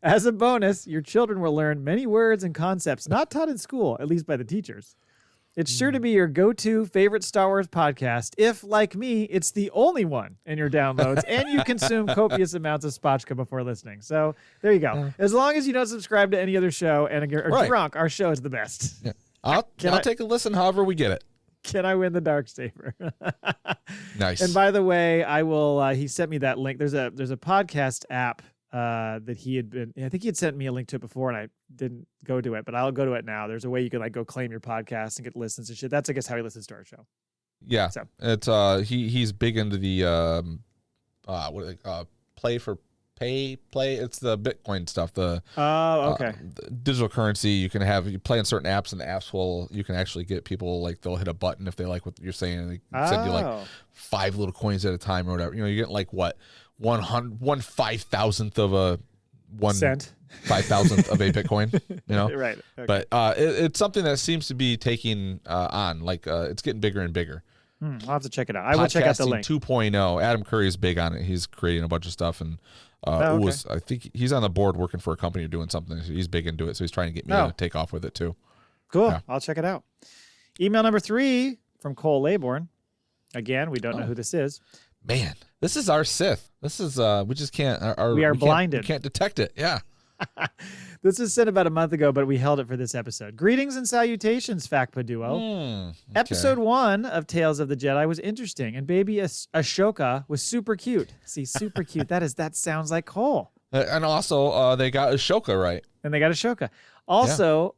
Speaker 2: As a bonus, your children will learn many words and concepts not taught in school, at least by the teachers. It's sure to be your go-to favorite Star Wars podcast if, like me, it's the only one in your downloads and you consume copious amounts of spotchka before listening. So there you go. As long as you don't subscribe to any other show and are drunk, our show is the best.
Speaker 1: Yeah. I'll take a listen however we get it.
Speaker 2: Can I win the Darksaber?
Speaker 1: Nice.
Speaker 2: And by the way, I will. He sent me that link. There's a podcast app that he had been. I think he had sent me a link to it before, and I didn't go to it. But I'll go to it now. There's a way you can like go claim your podcast and get listens and shit. That's I guess how he listens to our show.
Speaker 1: Yeah. So. It's he's big into the play. It's the Bitcoin stuff. The the digital currency. You play on certain apps, and the apps you can actually get people like they'll hit a button if they like what you're saying. And they send you like 5 little coins at a time or whatever. You get like what 1/5,000th of a 1
Speaker 2: cent.
Speaker 1: 5,000th of a Bitcoin.
Speaker 2: Right.
Speaker 1: But
Speaker 2: Okay.
Speaker 1: it's something that seems to be taking on. Like it's getting bigger and bigger.
Speaker 2: I'll have to check it out. I will check out the link.
Speaker 1: 2.0. Adam Curry is big on it. He's creating a bunch of stuff and. I think he's on the board working for a company or doing something. So he's big into it, so he's trying to get me to take off with it too.
Speaker 2: Cool.
Speaker 1: Yeah.
Speaker 2: I'll check it out. Email number 3 from Cole Laybourne. Again, we don't know who this is.
Speaker 1: Man, this is our Sith. This is we just can't.
Speaker 2: We are blinded.
Speaker 1: We can't detect it. Yeah.
Speaker 2: This was sent about a month ago, but we held it for this episode. Greetings and salutations, Factpa Duo.
Speaker 1: Okay.
Speaker 2: Episode 1 of Tales of the Jedi was interesting, and baby Ashoka was super cute. See, super cute. That sounds like Cole.
Speaker 1: And also, they got Ashoka right.
Speaker 2: And they got Ashoka. Also,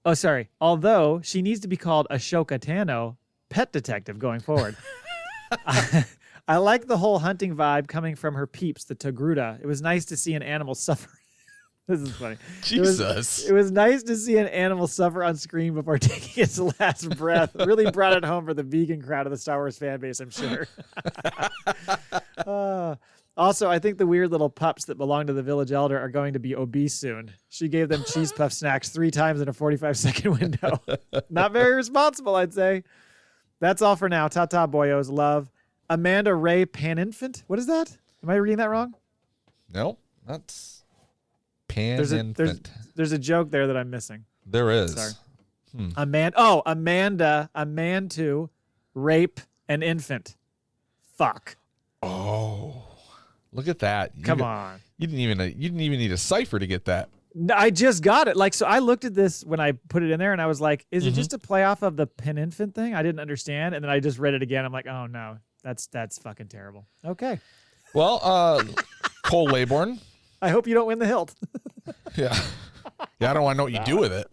Speaker 2: although she needs to be called Ashoka Tano, pet detective going forward. I like the whole hunting vibe coming from her peeps, the Togruta. It was nice to see an animal suffer. This is funny.
Speaker 1: Jesus.
Speaker 2: It was nice to see an animal suffer on screen before taking its last breath. Really brought it home for the vegan crowd of the Star Wars fan base, I'm sure. Also, I think the weird little pups that belong to the village elder are going to be obese soon. She gave them cheese puff snacks 3 times in a 45-second window. Not very responsible, I'd say. That's all for now. Ta-ta, boyos. Love. Amanda Ray Paninfant? What is that? Am I reading that wrong?
Speaker 1: No, that's Paninfant.
Speaker 2: There's a joke there that I'm missing.
Speaker 1: There is.
Speaker 2: Sorry. Amanda, a man to rape an infant. Fuck.
Speaker 1: Oh, look at that!
Speaker 2: Come on.
Speaker 1: You didn't even need a cipher to get that.
Speaker 2: No, I just got it. Like, so I looked at this when I put it in there, and I was like, "Is it just a play off of the Paninfant thing?" I didn't understand, and then I just read it again. I'm like, "Oh no, that's fucking terrible." Okay.
Speaker 1: Well, Cole Laybourne.
Speaker 2: I hope you don't win the hilt.
Speaker 1: Yeah. I don't want to know what you do with it.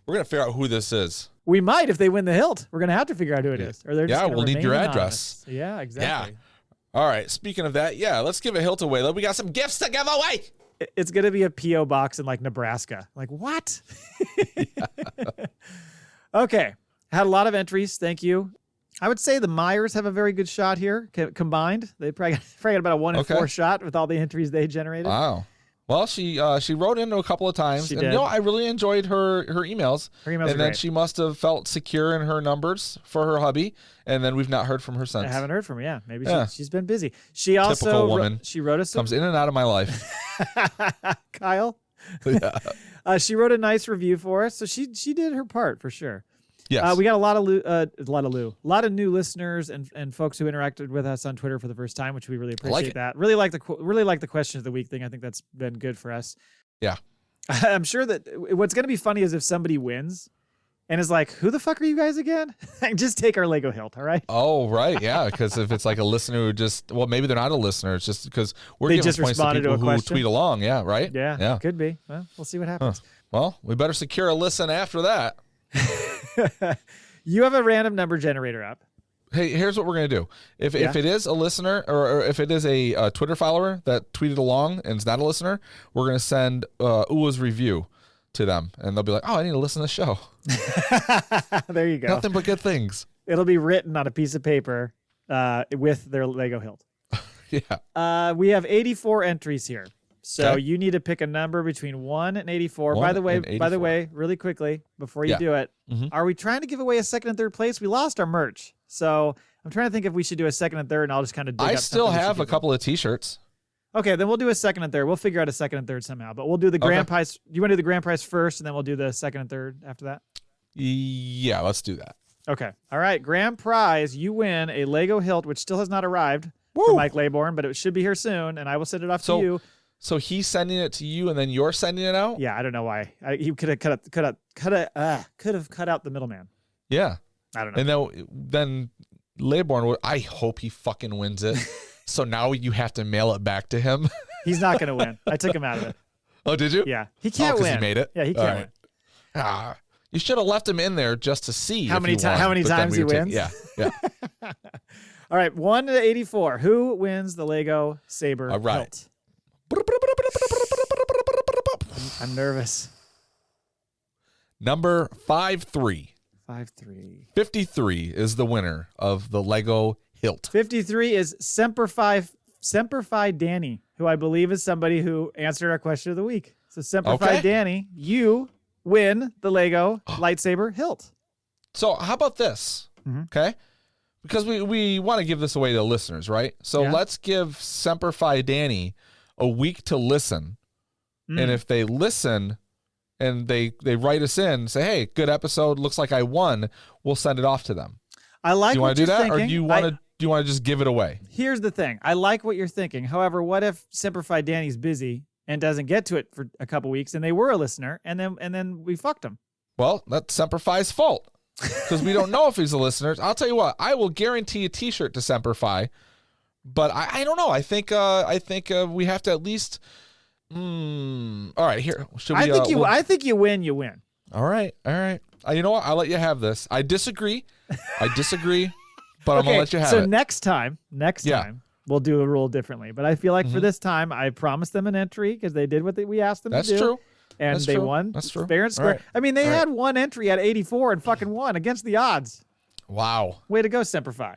Speaker 1: We're gonna figure out who this is.
Speaker 2: We might if they win the hilt. We're gonna have to figure out who it is, or they're just
Speaker 1: we'll need your address.
Speaker 2: Yeah, exactly.
Speaker 1: Yeah. All right. Speaking of that, let's give a hilt away. We got some gifts to give away.
Speaker 2: It's gonna be a PO box in like Nebraska. Like what? Okay. Had a lot of entries. Thank you. I would say the Myers have a very good shot here combined. They probably got about a 1 in 4 shot with all the entries they generated.
Speaker 1: Wow. Well, she wrote in a couple of times.
Speaker 2: She
Speaker 1: and
Speaker 2: did.
Speaker 1: I really enjoyed her emails.
Speaker 2: Her emails are
Speaker 1: and then
Speaker 2: great.
Speaker 1: she must have felt secure in her numbers for her hubby, and then we've not heard from her since.
Speaker 2: I haven't heard from her. Yeah, maybe
Speaker 1: Yeah.
Speaker 2: she's been busy. She also
Speaker 1: Typical woman.
Speaker 2: she wrote us
Speaker 1: Comes in and out of my life.
Speaker 2: Kyle.
Speaker 1: Yeah.
Speaker 2: She wrote a nice review for us, so she did her part for sure.
Speaker 1: Yes.
Speaker 2: We got a lot of new listeners and folks who interacted with us on Twitter for the first time, which we really appreciate. That really like the question of the week thing. I think that's been good for us.
Speaker 1: Yeah.
Speaker 2: I'm sure that what's going to be funny is if somebody wins and is like, "Who the fuck are you guys again?" Just take our Lego hilt, all right?
Speaker 1: Oh, right, yeah. Because if it's like a listener who maybe they're not a listener. It's just because we're giving
Speaker 2: just
Speaker 1: points to
Speaker 2: responded
Speaker 1: people
Speaker 2: to a
Speaker 1: who
Speaker 2: question.
Speaker 1: tweet along. Yeah, right.
Speaker 2: Yeah, could be. Well, we'll see what happens.
Speaker 1: Well, we better secure a listen after that.
Speaker 2: You have a random number generator up.
Speaker 1: Hey, here's what we're going to do. If it is a listener or if it is a Twitter follower that tweeted along and is not a listener, we're going to send Uwa's review to them. And they'll be like, "Oh, I need to listen to the show."
Speaker 2: There you go.
Speaker 1: Nothing but good things.
Speaker 2: It'll be written on a piece of paper with their Lego hilt.
Speaker 1: Yeah.
Speaker 2: We have 84 entries here. So you need to pick a number between 1 and 84. By the way, really quickly, before you do it, are we trying to give away a second and third place? We lost our merch. So I'm trying to think if we should do a second and third, and I'll just kind of dig
Speaker 1: I
Speaker 2: up
Speaker 1: still have a couple of t-shirts.
Speaker 2: Okay, then we'll do a second and third. We'll figure out a second and third somehow. But we'll do the grand prize. You want to do the grand prize first, and then we'll do the second and third after that?
Speaker 1: Yeah, let's do that.
Speaker 2: Okay. All right, grand prize. You win a Lego hilt, which still has not arrived from Mike Laybourne, but it should be here soon, and I will send it off to you.
Speaker 1: So he's sending it to you, and then you're sending it out?
Speaker 2: Yeah, I don't know why. He could have cut out the middleman.
Speaker 1: Yeah.
Speaker 2: I don't know.
Speaker 1: And then Laybourne, I hope he fucking wins it. So now you have to mail it back to him.
Speaker 2: He's not going to win. I took him out of it.
Speaker 1: Oh, did you?
Speaker 2: Yeah. He can't win.
Speaker 1: Because he made it?
Speaker 2: Yeah, he can't win.
Speaker 1: You should have left him in there just to see
Speaker 2: how many times he wins.
Speaker 1: Yeah.
Speaker 2: All right, 1 to 84. Who wins the Lego saber hilt? I'm nervous.
Speaker 1: Number 53. 53 is the winner of the Lego hilt.
Speaker 2: 53 is Semper Fi Danny, who I believe is somebody who answered our question of the week. So Semper Fi Danny, you win the Lego lightsaber hilt.
Speaker 1: So how about this? Okay. Because we want to give this away to listeners, right? So let's give Semper Fi Danny a week to listen. And if they listen and they write us in, say, "Hey, good episode, looks like I won," we'll send it off to them.
Speaker 2: I like.
Speaker 1: Do you want to do that,
Speaker 2: thinking.
Speaker 1: or do you want to just give it away?
Speaker 2: Here's the thing. I like what you're thinking. However, what if Semper Fi Danny's busy and doesn't get to it for a couple weeks, and they were a listener, and then we fucked him?
Speaker 1: Well, that's Semper Fi's fault because we don't know if he's a listener. I'll tell you what. I will guarantee a T-shirt to Semper Fi But I don't know. I think we have to at least. All right, here. Should we?
Speaker 2: I think you win. You win.
Speaker 1: All right. You know what? I'll let you have this. I disagree. But I'm gonna let you have it.
Speaker 2: So next time, we'll do a rule differently. But I feel like for this time, I promised them an entry because they did what we asked them to do.
Speaker 1: That's true.
Speaker 2: And they won.
Speaker 1: That's true.
Speaker 2: Fair and square. Right. I mean, they had one entry at 84 and fucking won against the odds.
Speaker 1: Wow.
Speaker 2: Way to go, Semper Fi.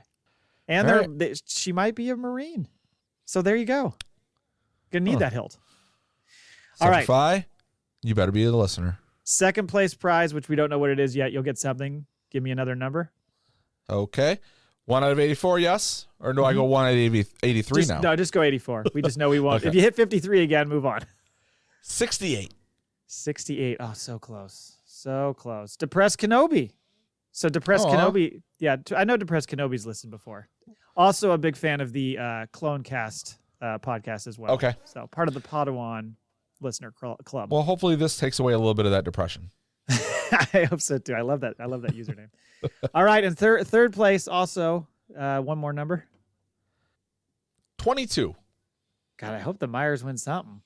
Speaker 2: And she might be a Marine. So there you go. Gonna need that hilt. All right.
Speaker 1: Semper Fi, you better be the listener.
Speaker 2: Second place prize, which we don't know what it is yet. You'll get something. Give me another number.
Speaker 1: Okay. 1 out of 84, yes? Or do I go 1 out of 83 now?
Speaker 2: No, just go 84. We just know we won't.
Speaker 1: Okay.
Speaker 2: If you hit 53 again, move on.
Speaker 1: 68.
Speaker 2: 68. Oh, so close. So close. Depressed Kenobi. So Depressed Kenobi. Yeah, I know Depressed Kenobi's listened before. Also a big fan of the Clone Cast podcast as well.
Speaker 1: Okay.
Speaker 2: So part of the Podawan listener club.
Speaker 1: Well, hopefully this takes away a little bit of that depression.
Speaker 2: I hope so too. I love that username. All right, and third place also. One more number.
Speaker 1: 22.
Speaker 2: God, I hope the Myers win something.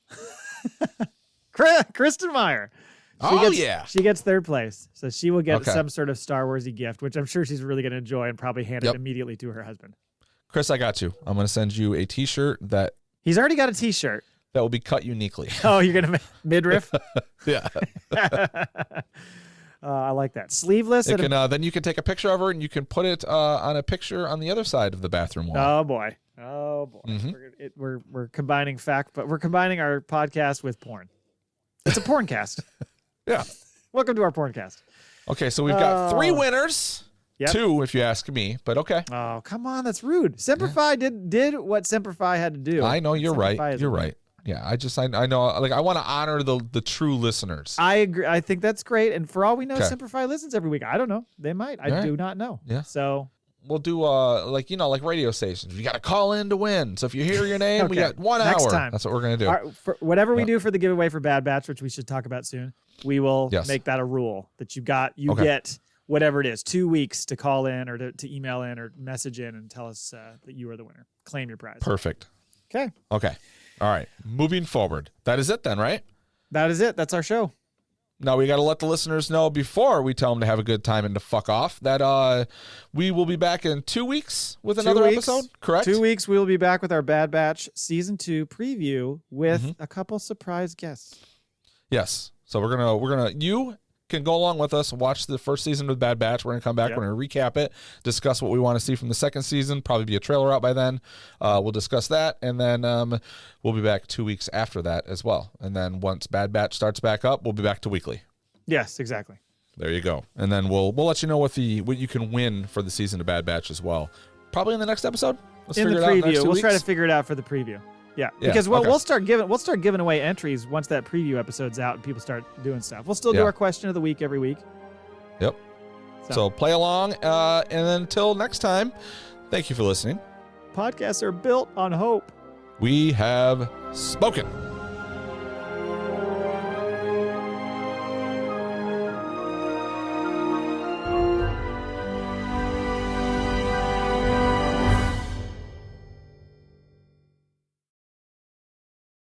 Speaker 2: Kristen Meyer. She gets third place, so she will get some sort of Star Warsy gift, which I'm sure she's really going to enjoy and probably hand it immediately to her husband.
Speaker 1: Chris, I got you. I'm going to send you a T-shirt that
Speaker 2: he's already got a T-shirt
Speaker 1: that will be cut uniquely.
Speaker 2: Oh, you're going to midriff?
Speaker 1: Yeah.
Speaker 2: I like that. Sleeveless.
Speaker 1: Then you can take a picture of her and you can put it on a picture on the other side of the bathroom wall.
Speaker 2: Oh boy. Mm-hmm. We're combining but we're combining our podcast with porn. It's a porn cast.
Speaker 1: Yeah.
Speaker 2: Welcome to our porn cast.
Speaker 1: Okay, so we've got 3 winners.
Speaker 2: Yep.
Speaker 1: 2 if you ask me, but okay.
Speaker 2: Oh, come on, that's rude. Semper Fi did what Semper Fi had to do.
Speaker 1: I know you're right. You're right. Yeah, I know. Like, I want to honor the true listeners.
Speaker 2: I agree. I think that's great. And for all we know, Semper Fi listens every week. I don't know. They might. I do not know.
Speaker 1: Yeah.
Speaker 2: So
Speaker 1: we'll do like radio stations. You got to call in to win. So if you hear your name, we got 1 hour.
Speaker 2: Next time.
Speaker 1: That's what we're gonna do.
Speaker 2: For whatever we do for the giveaway for Bad Batch, which we should talk about soon, we will make that a rule that you get whatever it is, 2 weeks to call in or to email in or message in and tell us that you are the winner. Claim your prize.
Speaker 1: Perfect.
Speaker 2: Okay.
Speaker 1: All right. Moving forward. That is it then, right?
Speaker 2: That is it. That's our show.
Speaker 1: Now we got to let the listeners know before we tell them to have a good time and to fuck off that we will be back in 2 weeks with another episode, correct?
Speaker 2: 2 weeks we will be back with our Bad Batch Season 2 preview with a couple surprise guests.
Speaker 1: Yes. So we're gonna you can go along with us and watch the first season of Bad Batch. We're going to come back. We're going to recap it, discuss what we want to see from the second season, probably be a trailer out by then. We'll discuss that, and then we'll be back 2 weeks after that as well. And then once Bad Batch starts back up, we'll be back to weekly.
Speaker 2: Yes, exactly.
Speaker 1: There you go. And then we'll let you know what you can win for the season of Bad Batch as well. Probably in the next episode.
Speaker 2: Let's figure it out in the next 2 weeks. We'll try to figure it out for the preview. Yeah, because we'll start giving away entries once that preview episode's out and people start doing stuff. We'll still do our question of the week every week.
Speaker 1: Yep. So play along, and then until next time, thank you for listening.
Speaker 2: Podcasts are built on hope.
Speaker 1: We have spoken.